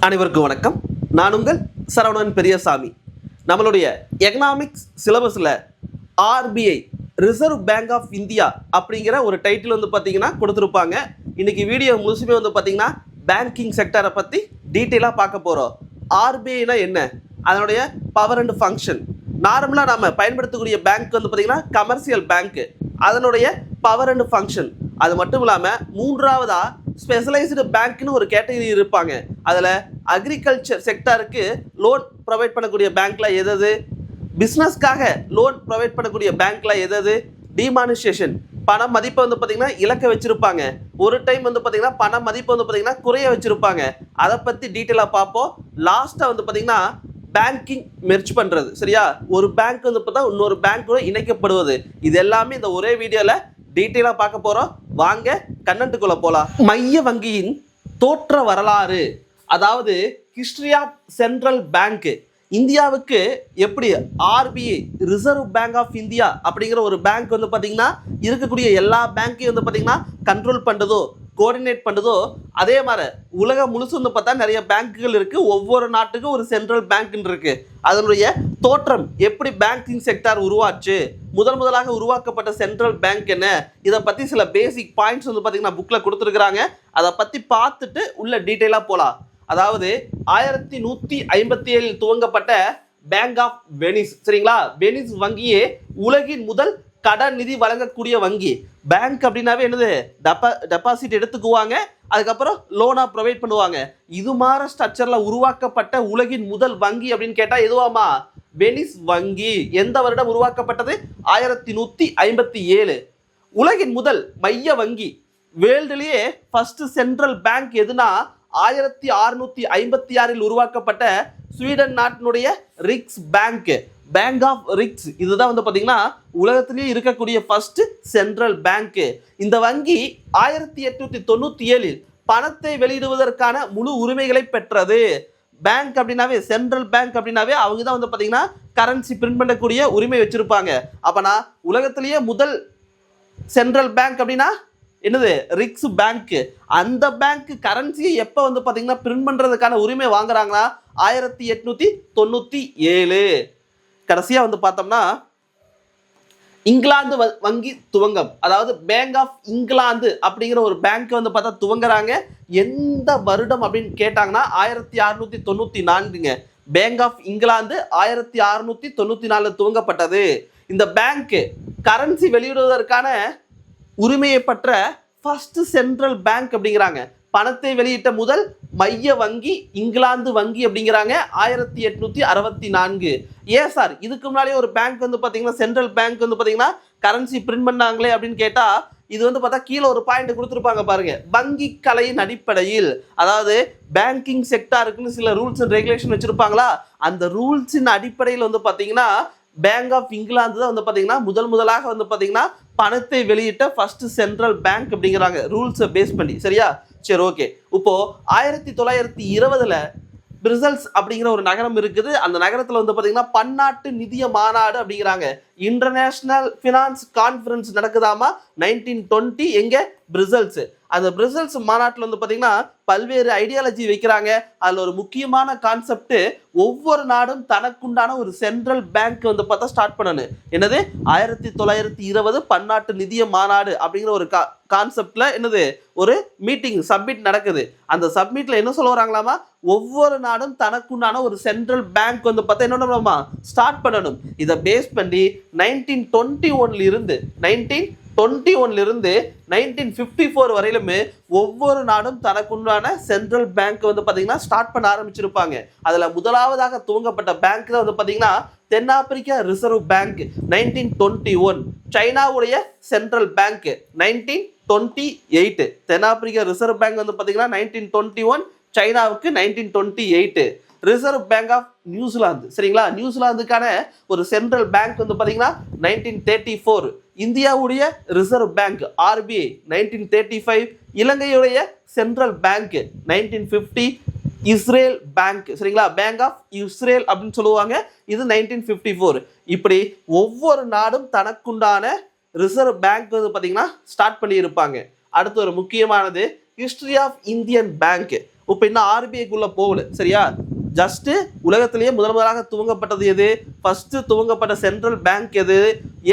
அனைவருக்கும் வணக்கம். நான் உங்கள் சரவணன் பெரியசாமி. நம்மளுடைய எக்கனாமிக்ஸ் சிலபஸில் RBI reserve bank of India அப்படிங்கிற ஒரு டைட்டில் வந்து பார்த்தீங்கன்னா கொடுத்துருப்பாங்க. இன்றைக்கி வீடியோ முழுசுமே வந்து பார்த்தீங்கன்னா பேங்கிங் செக்டரை பற்றி டீட்டெயிலாக பார்க்க போகிறோம். ஆர்பிஐனா என்ன, அதனுடைய பவர் அண்ட் ஃபங்க்ஷன், நார்மலாக நம்ம பயன்படுத்தக்கூடிய பேங்க் வந்து பார்த்தீங்கன்னா கமர்ஷியல் பேங்க்கு, அதனுடைய பவர் அண்ட் ஃபங்க்ஷன். அது மட்டும் இல்லாமல் மூன்றாவதாக ஸ்பெஷலைஸ்டு பேங்க்னு ஒரு கேட்டகரி இருப்பாங்க. அதில் அக்ரிகல்ச்சர் செக்டாருக்கு லோன் ப்ரொவைட் பண்ணக்கூடிய பேங்க்கில் எது, பிஸ்னஸ்க்காக லோன் ப்ரொவைட் பண்ணக்கூடிய பேங்க்கில் எது, டிமானிஸ்ட்ரேஷன் பண மதிப்பை வந்து பார்த்திங்கன்னா இலக்க வச்சுருப்பாங்க, ஒரு டைம் வந்து பார்த்திங்கன்னா பண மதிப்பை வந்து பார்த்திங்கன்னா குறைய வச்சுருப்பாங்க. அதை பற்றி டீட்டெயிலாக பார்ப்போம். லாஸ்ட்டாக வந்து பார்த்திங்கன்னா பேங்கிங் மெர்ஜ் பண்ணுறது, சரியா, ஒரு பேங்க் வந்து பார்த்தா இன்னொரு பேங்க்கோட இணைக்கப்படுவது, இது எல்லாமே இந்த ஒரே வீடியோவில் டீட்டெயிலாக பார்க்க போகிறோம். வாங்க கண்டென்ட்டுக்குள்ளே போகலாம். மைய வங்கியின் தோற்ற வரலாறு, அதாவது ஹிஸ்டரி ஆஃப் சென்ட்ரல் பேங்க். இந்தியாவுக்கு எப்படி RBI reserve bank of India அப்படிங்கிற ஒரு பேங்க் வந்து பார்த்தீங்கன்னா இருக்கக்கூடிய எல்லா பேங்க்கையும் வந்து பார்த்தீங்கன்னா கண்ட்ரோல் பண்ணுறதோ கோஆர்டினேட் பண்ணுறதோ, அதே மாதிரி உலகம் முழுசு வந்து பார்த்தா நிறைய பேங்க்குகள் இருக்குது. ஒவ்வொரு நாட்டுக்கும் ஒரு சென்ட்ரல் பேங்க்னு இருக்குது. அதனுடைய தோற்றம் எப்படி, பேங்கிங் செக்டார் உருவாச்சு, முதலாக உருவாக்கப்பட்ட சென்ட்ரல் பேங்க் என்ன, இதை பற்றி சில பேசிக் பாயிண்ட்ஸ் வந்து பார்த்தீங்கன்னா புக்கில் கொடுத்துருக்குறாங்க. அதை பற்றி பார்த்துட்டு உள்ள டீட்டெயிலாக போகலாம். அதாவது 1157 துவங்கப்பட்ட பேங்க் ஆஃப் வெனிஸ், சரிங்களா. வெனிஸ் வங்கியே உலகின் முதல் கடன் நிதி வழங்கக்கூடிய வங்கி. பேங்க் அப்படின்னாவே என்னது, டெபாசிட் எடுத்துக்குவாங்க, அதுக்கப்புறம் லோனாக ப்ரொவைட் பண்ணுவாங்க. இது மாதிரி ஸ்ட்ரக்சரில் உருவாக்கப்பட்ட உலகின் முதல் வங்கி அப்படின்னு கேட்டால் எதுவாமா, வெனிஸ் வங்கி. எந்த வருடம் உருவாக்கப்பட்டது, 1157. உலகின் முதல் மைய வங்கி, வேர்ல்டுலேயே ஃபர்ஸ்ட் சென்ட்ரல் பேங்க் எதுனா 1656 உருவாக்கப்பட்ட ஸ்வீடன் நாட்டினுடைய ரிக்ஸ் பேங்க், பேங்க் ஆஃப் ரிக்ஸ். இதுதான் வந்து பார்த்தீங்கன்னா உலகத்திலேயே இருக்கக்கூடிய ஃபர்ஸ்ட் சென்ட்ரல் பேங்க். இந்த வங்கி 1897 பணத்தை வெளியிடுவதற்கான முழு உரிமைகளை பெற்றது. பேங்க் அப்படின்னாவே, சென்ட்ரல் பேங்க் அப்படின்னாவே அவங்க தான் வந்து பார்த்தீங்கன்னா கரன்சி பிரிண்ட் பண்ணக்கூடிய உரிமை வச்சிருப்பாங்க. அப்போனா உலகத்திலேயே முதல் சென்ட்ரல் பேங்க் அப்படின்னா என்னது, ரிக்ஸ் பேங்க். அந்த பேங்க் கரன்சியை எப்போ வந்து பார்த்தீங்கன்னா பிரிண்ட் பண்ணுறதுக்கான உரிமை வாங்குறாங்கன்னா 1897. கடைசியாக வந்து பார்த்தோம்னா இங்கிலாந்து வங்கி துவங்கம், அதாவது பேங்க் ஆஃப் இங்கிலாந்து அப்படிங்கிற ஒரு பேங்க் வந்து பார்த்தா துவங்குறாங்க. எந்த வருடம் அப்படின்னு கேட்டாங்கன்னா 1694. பேங்க் ஆஃப் இங்கிலாந்து 1694 துவங்கப்பட்டது. இந்த பேங்க் கரன்சி வெளியிடுவதற்கான உரிமையை பெற்ற ஃபர்ஸ்ட் சென்ட்ரல் பேங்க் அப்படிங்கிறாங்க. பணத்தை வெளியிட்ட முதல் மைய வங்கி இங்கிலாந்து வங்கி அப்படிங்கிறாங்க 1864. ஏன் சார் இதுக்கு முன்னாடியே ஒரு பேங்க் வந்து பார்த்தீங்கன்னா சென்ட்ரல் பேங்க் வந்து பார்த்தீங்கன்னா கரன்சி பிரிண்ட் பண்ணாங்களே அப்படின்னு கேட்டால், இது வந்து பார்த்தா கீழே ஒரு பாயிண்ட் கொடுத்துருப்பாங்க பாருங்க, வங்கி கலையின் அடிப்படையில். அதாவது பேங்கிங் செக்டாருக்குன்னு சில ரூல்ஸ் அண்ட் ரெகுலேஷன் வச்சிருப்பாங்களா, அந்த ரூல்ஸின் அடிப்படையில் வந்து பார்த்தீங்கன்னா பேங்க் ஆஃப் இங்கிலாந்து தான் வந்து பார்த்தீங்கன்னா முதலாக வந்து பார்த்தீங்கன்னா பணத்தை வெளியிட்ட ஃபர்ஸ்ட் சென்ட்ரல் பேங்க் அப்படிங்கிறாங்க, ரூல்ஸை பேஸ் பண்ணி, சரியா. சரி, ஓகே. இப்போ 1920 பிரசல்ஸ் அப்படிங்கிற ஒரு நகரம் இருக்குது. அந்த நகரத்தில் வந்து பார்த்தீங்கன்னா பன்னாட்டு நிதிய மாநாடு அப்படிங்கிறாங்க, இன்டர்நேஷனல் ஃபினான்ஸ் கான்ஃபரன்ஸ் நடக்குதாமா 1920. எங்கே, பிரசல்ஸ். அந்த பிரசல்ஸ் மாநாட்டில் வந்து பார்த்தீங்கன்னா பல்வேறு ஐடியாலஜி வைக்கிறாங்க. அதில் ஒரு முக்கியமான கான்செப்ட், ஒவ்வொரு நாடும் தனக்குண்டான ஒரு சென்ட்ரல் பேங்க் வந்து பார்த்தா ஸ்டார்ட் பண்ணணும். என்னது, 1920 பன்னாட்டு நிதிய மாநாடு அப்படிங்கிற ஒரு கான்செப்ட்ல என்னது ஒரு மீட்டிங் சப்மிட் நடக்குது. அந்த சப்மிட்ல என்ன சொல்ல வராங்களாமா, ஒவ்வொரு நாடும் தனக்குண்டான ஒரு சென்ட்ரல் பேங்க் வந்து பார்த்தா என்ன பண்ணணுமா, ஸ்டார்ட் பண்ணணும். இதை பேஸ் பண்ணி 1921 இருந்து 1954 வரையிலுமே ஒவ்வொரு நாடும் தனக்குண்டான சென்ட்ரல் பேங்க் வந்து பார்த்தீங்கன்னா ஸ்டார்ட் பண்ண ஆரம்பிச்சிருப்பாங்க. அதில் முதலாவதாக துவங்கப்பட்ட பேங்க் தான் வந்து பார்த்தீங்கன்னா தென்னாப்பிரிக்கா ரிசர்வ் பேங்க் 1921, சைனாவுடைய சென்ட்ரல் பேங்க் 1928. தென்னாப்பிரிக்கா ரிசர்வ் பேங்க் வந்து பார்த்தீங்கன்னா 1921, சைனாவுக்கு 1928. ரிசர்வ் பேங்க் ஆஃப் நியூசிலாந்து, சரிங்களா, நியூசிலாந்துக்கான ஒரு சென்ட்ரல் பேங்க் வந்து பார்த்தீங்கன்னா 1934. இந்தியாவுடைய ரிசர்வ் பேங்க் ஆர்பிஐ 1935. இலங்கையுடைய சென்ட்ரல் பேங்க் 1950. இஸ்ரேல் பேங்க், சரிங்களா, பேங்க் ஆஃப் இஸ்ரேல் அப்படின்னு சொல்லுவாங்க, இது 1954. இப்படி ஒவ்வொரு நாடும் தனக்குண்டான ரிசர்வ் பேங்க் வந்து பார்த்தீங்கன்னா ஸ்டார்ட் பண்ணியிருப்பாங்க. அடுத்து ஒரு முக்கியமானது ஹிஸ்டரி ஆஃப் இந்தியன் பேங்க். இப்போ இன்னும் ஆர்பிஐக்குள்ள போகல, சரியா? ஜஸ்ட் உலகத்திலேயே முதலாக துவங்கப்பட்டது எது, ஃபர்ஸ்ட் துவங்கப்பட்ட சென்ட்ரல் பேங்க் எது,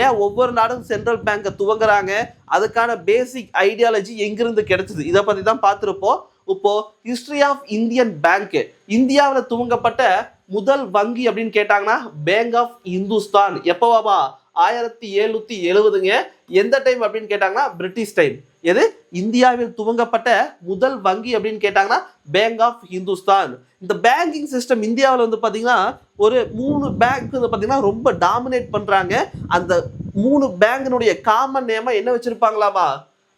ஏன் ஒவ்வொரு நாடும் சென்ட்ரல் பேங்கை துவங்குறாங்க, அதுக்கான பேசிக் ஐடியாலஜி எங்கிருந்து கிடைச்சது, இதை பத்தி தான் பார்த்துருப்போம். இப்போ ஹிஸ்டரி ஆஃப் இந்தியன் பேங்க், இந்தியாவில் துவங்கப்பட்ட முதல் வங்கி அப்படின்னு கேட்டாங்கன்னா பேங்க் ஆஃப் இந்துஸ்தான். எப்போவாமா? 1770ங்க. எந்த டைம் அப்படின்னு கேட்டாங்கன்னா பிரிட்டிஷ் டைம். எது இந்தியாவில் துவங்கப்பட்ட முதல் வங்கி அப்படின்னு கேட்டாங்கன்னா பேங்க் ஆஃப் இந்துஸ்தான். இந்த பேங்கிங் சிஸ்டம் இந்தியாவில் வந்து பார்த்தீங்கன்னா ஒரு 3 பேங்க் வந்து பார்த்தீங்கன்னா ரொம்ப டாமினேட் பண்றாங்க. அந்த 3 பேங்கினுடைய காமன் நேமா என்ன வச்சிருப்பாங்களாமா?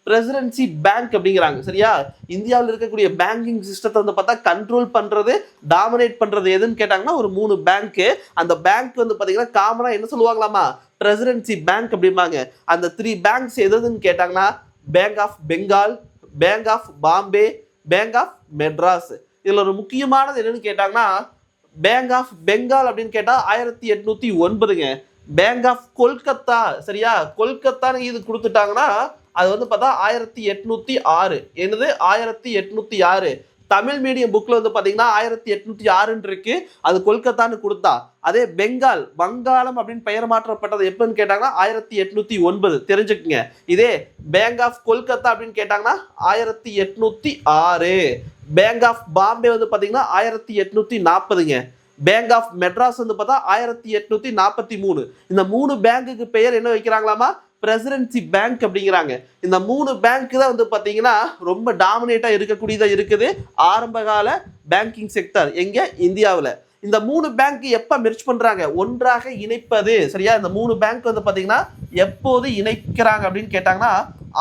பிரசிடென்சி பேங்க் அப்படிங்கிறாங்க, சரியா? இந்தியாவில் இருக்கக்கூடிய பேங்கிங் சிஸ்டத்தை வந்து பார்த்தா கண்ட்ரோல் பண்றது, டாமினேட் பண்றது எதுன்னு கேட்டாங்கன்னா ஒரு 3 பேங்க். அந்த பேங்க் வந்து பார்த்தீங்கன்னா காமனா என்ன சொல்லுவாங்களாமா? பிரசிடென்சி பேங்க் அப்படிம்பாங்க. அந்த 3 பேங்க்ஸ் எதுன்னு கேட்டாங்கன்னா bank of Bengal, bank of Bombay, bank of Madras. இதுல ஒரு முக்கியமானது என்னன்னு கேட்டாங்கன்னா பேங்க் ஆஃப் பெங்கால் அப்படின்னு கேட்டா 1809ங்க. பேங்க் ஆஃப் கொல்கத்தா, சரியா? கொல்கத்தான்னு இது கொடுத்துட்டாங்கன்னா அது வந்து பார்த்தா 1806. என்னது 1806? தமிழ் மீடியம் புக்ல வந்து பாத்தீங்கன்னா 1806 இருக்கு, அது கொல்கத்தான்னு கொடுத்தா. அதே பெங்கால், வங்காளம் அப்படின்னு பெயர் மாற்றப்பட்டது எப்பன்னு கேட்டாங்கன்னா 1809, தெரிஞ்சுக்குங்க. இதே பேங்க் ஆஃப் கொல்கத்தா அப்படின்னு கேட்டாங்கன்னா 1806. பேங்க் ஆஃப் பாம்பே வந்து பாத்தீங்கன்னா 1840ங்க. பேங்க் ஆஃப் மெட்ராஸ் வந்து பார்த்தா 1843. இந்த 3 பேங்குக்கு பெயர் என்ன வைக்கிறாங்களாமா? பிரசிடென்சி பேங்க் அப்படிங்கிறாங்க. இந்த 3 பேங்க் தான் வந்து பாத்தீங்கன்னா ரொம்ப டாமினேட்டா இருக்கக்கூடியதா இருக்குது ஆரம்ப கால பேங்கிங் செக்டர் எங்க இந்தியாவில். இந்த 3 பேங்க் எப்ப மெர்ஜ் பண்றாங்க? ஒன்றாக இணைப்பது, சரியா? இந்த 3 பேங்க் வந்து பாத்தீங்கன்னா எப்போது இணைக்கிறாங்க அப்படின்னு கேட்டாங்கன்னா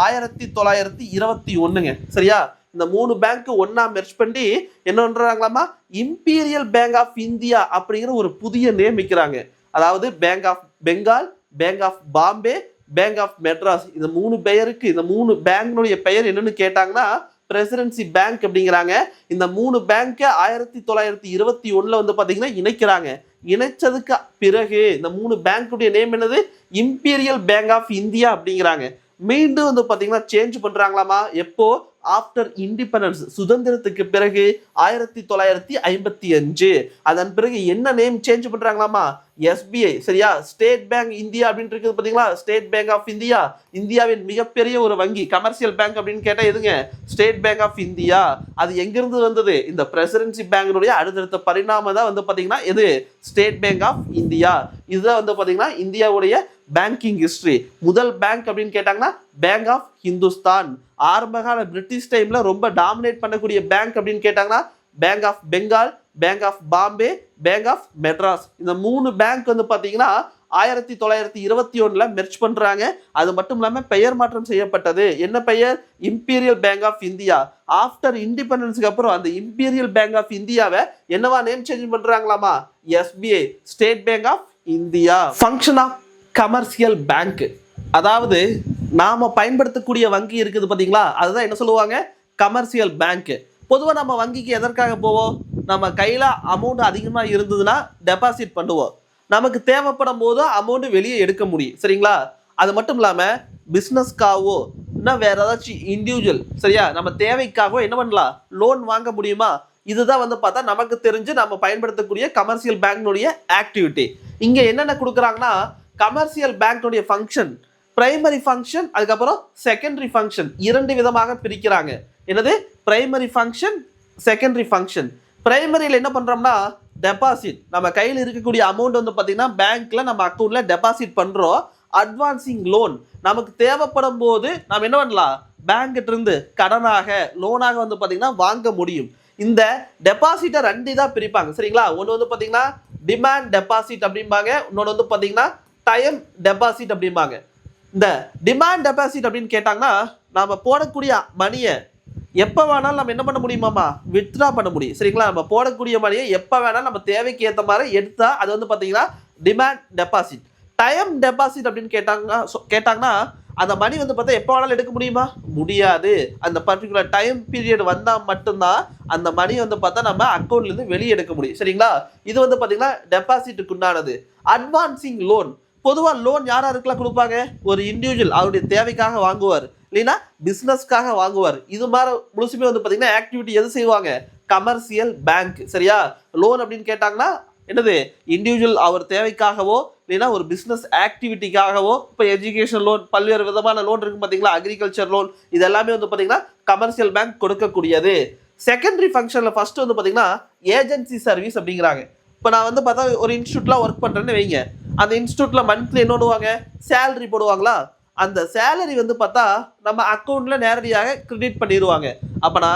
1921ங்க, சரியா? இந்த 3 பேங்க் ஒன்னா மெர்ஜ் பண்ணி என்ன பண்றாங்களாமா? இம்பீரியல் பேங்க் ஆஃப் இந்தியா அப்படிங்கிற ஒரு புதிய நேம் வைக்கிறாங்க. அதாவது bank of Bengal, bank of Bombay, bank of Madras. இந்த 3 பெயருக்கு, இந்த 3 பேங்கினுடைய பெயர் என்னன்னு கேட்டாங்கன்னா பிரசிடென்சி பேங்க் அப்படிங்கிறாங்க. இந்த 3 பேங்க் 1921 வந்து பாத்தீங்கன்னா இணைக்கிறாங்க. இணைச்சதுக்கு பிறகு இந்த 3 பேங்குடைய நேம் என்னது? இம்பீரியல் பேங்க் ஆஃப் இந்தியா அப்படிங்கிறாங்க. மீண்டும் வந்து பாத்தீங்கன்னா சேஞ்ச் பண்றாங்களாமா? எப்போ? ஆஃப்டர் இண்டிபெண்டன்ஸ், சுதந்திரத்துக்கு பிறகு 1955. அதன் பிறகு என்ன நேம் சேஞ்ச் பண்றாங்களாமா? எஸ்பிஐ, சரியா? ஸ்டேட் பேங்க் இந்தியா அப்படின்னு இருக்குது பாத்தீங்களா? ஸ்டேட் பேங்க் ஆஃப் இந்தியா, இந்தியாவின் மிகப்பெரிய ஒரு வங்கி, கமர்ஷியல் பேங்க் அப்படின்னு கேட்டா எதுங்க? State bank of India. அது எங்கிருந்து வந்தது? இந்த பிரசிடென்சி பேங்கினுடைய அடுத்தடுத்த பரிணாமம் தான் வந்து பாத்தீங்கன்னா எது? State bank of India. இதுதான் வந்து பாத்தீங்கன்னா இந்தியாவுடைய பேங்கிங் ஹிஸ்டரி. முதல் பேங்க் அப்படின்னு கேட்டாங்கன்னா பேங்க் ஆஃப் ஹிந்துஸ்தான். ஆரம்பகால பிரிட்டிஷ் டைம்ல ரொம்ப டாமினேட் பண்ணக்கூடிய பேங்க் அப்படின்னு கேட்டாங்கன்னா bank of Bengal, bank of Bombay, bank of Madras. இந்த 3 பேங்க் வந்து பாத்தீங்கன்னா 1921 மெர்ஜ் பண்றாங்க. அது மட்டும் இல்லாம பெயர் மாற்றம் செய்யப்பட்டது. என்ன பெயர்? Imperial bank of India. After இண்டிபெண்டன்ஸ்க்கு அப்புறம் அந்த இம்பீரியல் பேங்க் ஆஃப் இந்தியாவை என்னவா நேம் சேஞ்ச் பண்றாங்களாமா? SBI, state bank of India. Function of commercial bank, அதாவது நாம பயன்படுத்தக்கூடிய வங்கி இருக்குது பாத்தீங்களா, அதுதான் என்ன சொல்லுவாங்க? Commercial bank. பொதுவாக நம்ம வங்கிக்கு எதற்காக போவோம்? நம்ம கையில அமௌண்ட் அதிகமா இருந்ததுன்னா டெபாசிட் பண்ணுவோம். நமக்கு தேவைப்படும் போது அமௌண்ட் வெளியே எடுக்க முடியும், சரிங்களா? அது மட்டும் இல்லாம பிசினஸ்க்காகவோ இன்னும் வேற ஏதாச்சும் இண்டிவிஜுவல், சரியா, நம்ம தேவைக்காகவோ என்ன பண்ணலாம்? லோன் வாங்க முடியுமா? இதுதான் வந்து பார்த்தா நமக்கு தெரிஞ்சு நம்ம பயன்படுத்தக்கூடிய கமர்ஷியல் பேங்க்னுடைய ஆக்டிவிட்டி. இங்க என்னென்ன கொடுக்குறாங்கன்னா கமர்ஷியல் பேங்க்னுடைய ஃபங்க்ஷன், பிரைமரி ஃபங்க்ஷன், அதுக்கப்புறம் செகண்டரி ஃபங்க்ஷன், 2 விதமாக பிரிக்கிறாங்க. என்னது? Primary function, secondary function. பிரைமரியில் என்ன பண்றோம்னா டெபாசிட், நம்ம கையில் இருக்கக்கூடிய அமௌண்ட் வந்து பார்த்தீங்கன்னா பேங்க்ல நம்ம அக்கௌண்ட்ல டெபாசிட் பண்றோம். அட்வான்சிங் லோன், நமக்கு தேவைப்படும் போது நம்ம என்ன பண்ணலாம்? பேங்க்கிட்ட இருந்து கடனாக, லோனாக வந்து பார்த்தீங்கன்னா வாங்க முடியும். இந்த டெபாசிட்டை 2 தான் பிரிப்பாங்க, சரிங்களா? ஒன்று வந்து பார்த்தீங்கன்னா டிமாண்ட் டெபாசிட் அப்படிம்பாங்க, இன்னொன்று வந்து பார்த்தீங்கன்னா டைம் டெபாசிட் அப்படிம்பாங்க. இந்த டிமாண்ட் டெபாசிட் அப்படின்னு கேட்டாங்கன்னா நாம போடக்கூடிய மணியை எப்போ வேணாலும் நம்ம என்ன பண்ண முடியுமாமா? வித்ட்ரா பண்ண முடியும், சரிங்களா? நம்ம போடக்கூடிய மணியை எப்போ வேணாலும் நம்ம தேவைக்கு ஏற்ற மாதிரி எடுத்தா அது வந்து பார்த்தீங்கன்னா டிமாண்ட் டெபாசிட். டைம் டெபாசிட் அப்படின்னு கேட்டாங்கன்னா அந்த மணி வந்து பார்த்தா எப்போ வேணாலும் எடுக்க முடியுமா? முடியாது. அந்த பர்டிகுலர் டைம் பீரியட் வந்தால் மட்டும்தான் அந்த மணி வந்து பார்த்தா நம்ம அக்கௌண்ட்லேருந்து வெளியே எடுக்க முடியும், சரிங்களா? இது வந்து பார்த்தீங்கன்னா டெபாசிட்டுக்கு உண்டானது. அட்வான்சிங் லோன், பொதுவாக லோன் யாருக்கெல்லாம் கொடுப்பாங்க? ஒரு இண்டிவிஜுவல் அவருடைய தேவைக்காக வாங்குவார், இல்லைன்னா பிஸ்னஸ்க்காக வாங்குவார். இது மாதிரி முழுசுமே வந்து பார்த்தீங்கன்னா ஆக்டிவிட்டி எது செய்வாங்க? Commercial bank. சரியா? லோன் அப்படின்னு கேட்டாங்கன்னா என்னது, இண்டிவிஜுவல் அவர் தேவைக்காகவோ இல்லைன்னா ஒரு பிஸ்னஸ் ஆக்டிவிட்டிக்காகவோ, இப்போ எஜுகேஷன் லோன், பல்வேறு விதமான லோன் இருக்கு பார்த்தீங்களா, அக்ரிகல்ச்சர் லோன், இது எல்லாமே வந்து பார்த்தீங்கன்னா கமர்ஷியல் பேங்க் கொடுக்கக்கூடியது. செகண்டரி ஃபங்க்ஷனில் ஃபர்ஸ்ட் வந்து பார்த்தீங்கன்னா ஏஜென்சி சர்வீஸ் அப்படிங்கிறாங்க. இப்போ நான் வந்து பார்த்தா ஒரு இன்ஸ்டியூட்டில் ஒர்க் பண்ணுறேன்னு வைங்க, அந்த இன்ஸ்டியூட்டில் மந்த்லி என்ன போடுவாங்க, சேலரி போடுவாங்களா, அந்த சேலரி வந்து பார்த்தா நம்ம அக்கௌண்ட்டில் நேரடியாக கிரெடிட் பண்ணிடுவாங்க. அப்போனா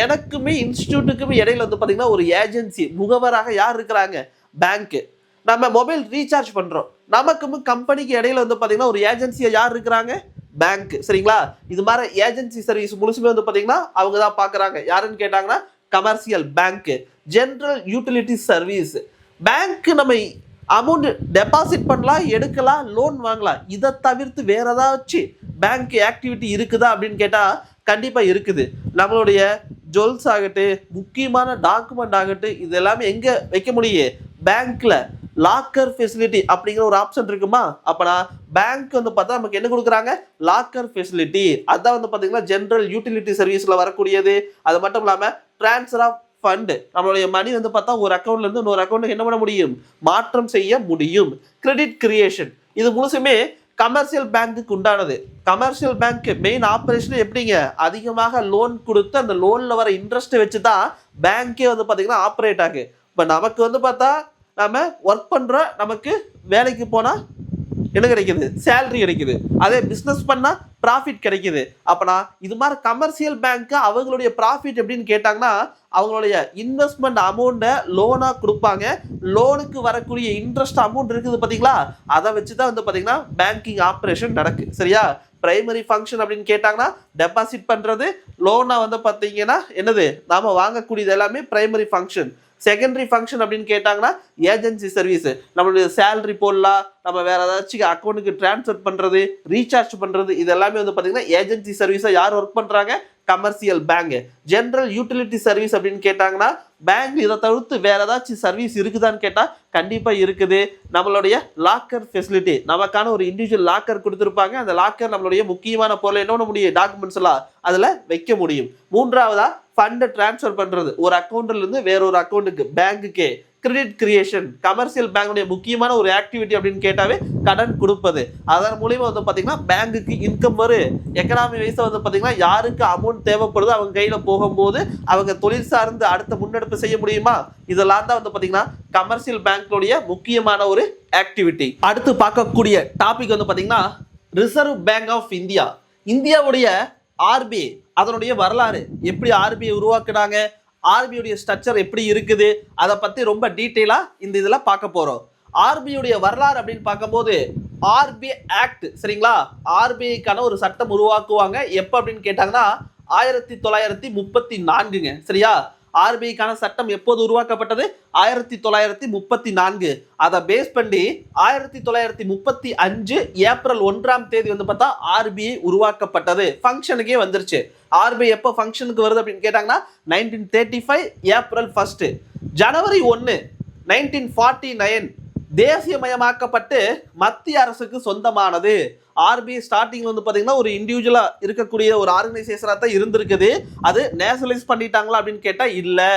எனக்குமே இன்ஸ்டியூட்டுக்குமே இடையில வந்து பார்த்தீங்கன்னா ஒரு ஏஜென்சி முகவராக யார் இருக்கிறாங்க, பேங்க்கு. நம்ம மொபைல் ரீசார்ஜ் பண்ணுறோம், நமக்கும் கம்பெனிக்கு இடையில வந்து பார்த்தீங்கன்னா ஒரு ஏஜென்சியை யார் இருக்கிறாங்க, பேங்க். சரிங்களா? இது மாதிரி ஏஜென்சி சர்வீஸ் முழுசுமே வந்து பார்த்தீங்கன்னா அவங்க தான் பார்க்குறாங்க. யாருன்னு கேட்டாங்கன்னா commercial bank. General utility service bank, நம்ம அமௌண்ட் டெபாசிட் பண்ணலாம், எடுக்கலாம், லோன் வாங்கலாம். இதை தவிர்த்து வேற ஏதாச்சும் பேங்க் ஆக்டிவிட்டி இருக்குதா அப்படின்னு கேட்டால் கண்டிப்பாக இருக்குது. நம்மளுடைய ஜுவல்ஸ் ஆகட்டும், முக்கியமான டாக்குமெண்ட் ஆகட்டும், இது எல்லாமே எங்கே வைக்க முடியும், பேங்க்கில். லாக்கர் ஃபெசிலிட்டி அப்படிங்கிற ஒரு ஆப்ஷன் இருக்குமா, அப்போனா பேங்க் வந்து பார்த்தா நமக்கு என்ன கொடுக்குறாங்க, லாக்கர் ஃபெசிலிட்டி. அதான் வந்து பார்த்தீங்கன்னா ஜென்ரல் யூட்டிலிட்டி சர்வீஸில் வரக்கூடியது. அது மட்டும் இல்லாமல் ட்ரான்ஸ்ஃபர் ஆஃப் ஃபண்ட், நம்மளுடைய மணி வந்து பார்த்தா ஒரு அக்கௌண்ட்ல இருந்து இன்னொரு அக்கௌண்ட்டுக்கு என்ன பண்ண முடியும், மாற்றம் செய்ய முடியும். கிரெடிட் கிரியேஷன், இது முழுசுமே கமர்ஷியல் பேங்க்குக்கு உண்டானது. கமர்ஷியல் பேங்க் மெயின் ஆப்ரேஷன் எப்படிங்க, அதிகமாக லோன் கொடுத்து அந்த லோனில் வர இன்ட்ரெஸ்ட்டை வச்சு தான் பேங்க்கே வந்து பார்த்தீங்கன்னா ஆப்ரேட் ஆகு. இப்போ நமக்கு வந்து பார்த்தா நம்ம ஒர்க் பண்ணுறோம், நமக்கு வேலைக்கு போனால் என்ன கிடைக்குது, சேலரி கிடைக்குது. அதே பிஸ்னஸ் பண்ணால் ப்ராஃபிட் கிடைக்குது. அப்போனா இது மாதிரி கமர்ஷியல் பேங்க்கு அவங்களுடைய ப்ராஃபிட் எப்படின்னு கேட்டாங்கன்னா அவங்களுடைய இன்வெஸ்ட்மெண்ட் அமௌண்ட்டை லோனாக கொடுப்பாங்க. லோனுக்கு வரக்கூடிய இன்ட்ரெஸ்ட் அமௌண்ட் இருக்குது பார்த்தீங்களா, அதை வச்சு தான் வந்து பார்த்தீங்கன்னா பேங்கிங் ஆப்ரேஷன் நடக்கு. சரியா? பிரைமரி ஃபங்க்ஷன் அப்படின்னு கேட்டாங்கன்னா டெபாசிட் பண்ணுறது, லோனாக வந்து பார்த்தீங்கன்னா என்னது, நாம் வாங்கக்கூடியது எல்லாமே பிரைமரி ஃபங்க்ஷன். செகண்டரி ஃபங்க்ஷன் அப்படின்னு கேட்டாங்கன்னா ஏஜென்சி சர்வீஸ், நம்மளுடைய சேலரி போடலாம், நம்ம வேற ஏதாச்சும் அக்கௌண்ட்டுக்கு ட்ரான்ஸ்ஃபர் பண்ணுறது, ரீசார்ஜ் பண்ணுறது, இது எல்லாமே வந்து பார்த்தீங்கன்னா ஏஜென்சி சர்வீஸாக யார் ஒர்க் பண்ணுறாங்க, commercial bank. General utility service அப்படின்னு கேட்டாங்கன்னா பேங்க் இதை தவிர்த்து வேற ஏதாச்சும் சர்வீஸ் இருக்குதான்னு கேட்டால் கண்டிப்பாக இருக்குது. நம்மளுடைய லாக்கர் ஃபெசிலிட்டி, நமக்கான ஒரு இண்டிவிஜுவல் லாக்கர் கொடுத்துருப்பாங்க. அந்த லாக்கர் நம்மளுடைய முக்கியமான பொருளை என்ன பண்ண முடியும், டாக்குமெண்ட்ஸ் எல்லாம் அதில் வைக்க முடியும். மூன்றாவதா ஃபண்டை டிரான்ஸ்ஃபர் பண்ணுறது, ஒரு அக்கௌண்ட்ல இருந்து வேற ஒரு அக்கௌண்ட்டுக்கு, பேங்குக்கே. கிரெடிட் கிரியேஷன், கமர்ஷியல் பேங்குடைய முக்கியமான ஒரு ஆக்டிவிட்டி அப்படின்னு கேட்டாவே கடன் கொடுப்பது. அதன் மூலியமா வந்து பார்த்தீங்கன்னா பேங்குக்கு இன்கம் வரும். எக்கனாமி வைஸாக வந்து பார்த்தீங்கன்னா யாருக்கு அமௌண்ட் தேவைப்படுதோ அவங்க கையில் போகும்போது அவங்க தொழில் சார்ந்து அடுத்த முன்னெடுப்பு செய்ய முடியுமா, இதெல்லாம் தான் வந்து பார்த்தீங்கன்னா கமர்ஷியல் பேங்க்களுடைய முக்கியமான ஒரு ஆக்டிவிட்டி. அடுத்து பார்க்கக்கூடிய டாபிக் வந்து பார்த்தீங்கன்னா ரிசர்வ் பேங்க் ஆஃப் இந்தியா. இந்தியாவுடைய ஆர்பிஐ, அதனுடைய வரலாறு, எப்படி ஆர்பிஐ உருவாக்குனாங்க, ஆர்பிஐடைய ஸ்ட்ரக்சர் எப்படி இருக்குது, அதை பற்றி ரொம்ப டீட்டெயிலாக இந்த இதில் பார்க்க போகிறோம். ஆர்பிஐடைய வரலாறு அப்படின்னு பார்க்கும்போது ஆர்பிஐ ஆக்ட், சரிங்களா, ஆர்பிஐக்கான ஒரு சட்டம் உருவாக்குவாங்க. எப்போ அப்படின்னு கேட்டாங்கன்னா 1934ங்க. சரியா? ஆர்பிஐக்கான சட்டம் எப்போது உருவாக்கப்பட்டது, 1934. அதை பேஸ் பண்ணி 1935 ஏப்ரல் 1ஆம் தேதி வந்து பார்த்தா ஆர்பிஐ உருவாக்கப்பட்டது. ஃபங்க்ஷனுக்கே வந்துருச்சு. ஆர்பிஐ எப்போ ஃபங்க்ஷனுக்கு வருது அப்படின்னு கேட்டாங்கன்னா 1935 ஏப்ரல் 1. ஜனவரி 1 1949 தேசியமயமாக்கப்பட்டு மத்திய அரசுக்கு சொந்தமானது. ஆர்பிஐ ஸ்டார்டிங் வந்து பார்த்தீங்கன்னா ஒரு இண்டிவிஜுவலா இருக்கக்கூடிய ஒரு ஆர்கனைசேஷனாக தான் இருந்திருக்குது. அது நேஷனலைஸ் பண்ணிட்டாங்களா அப்படின்னு கேட்டால் இல்லை.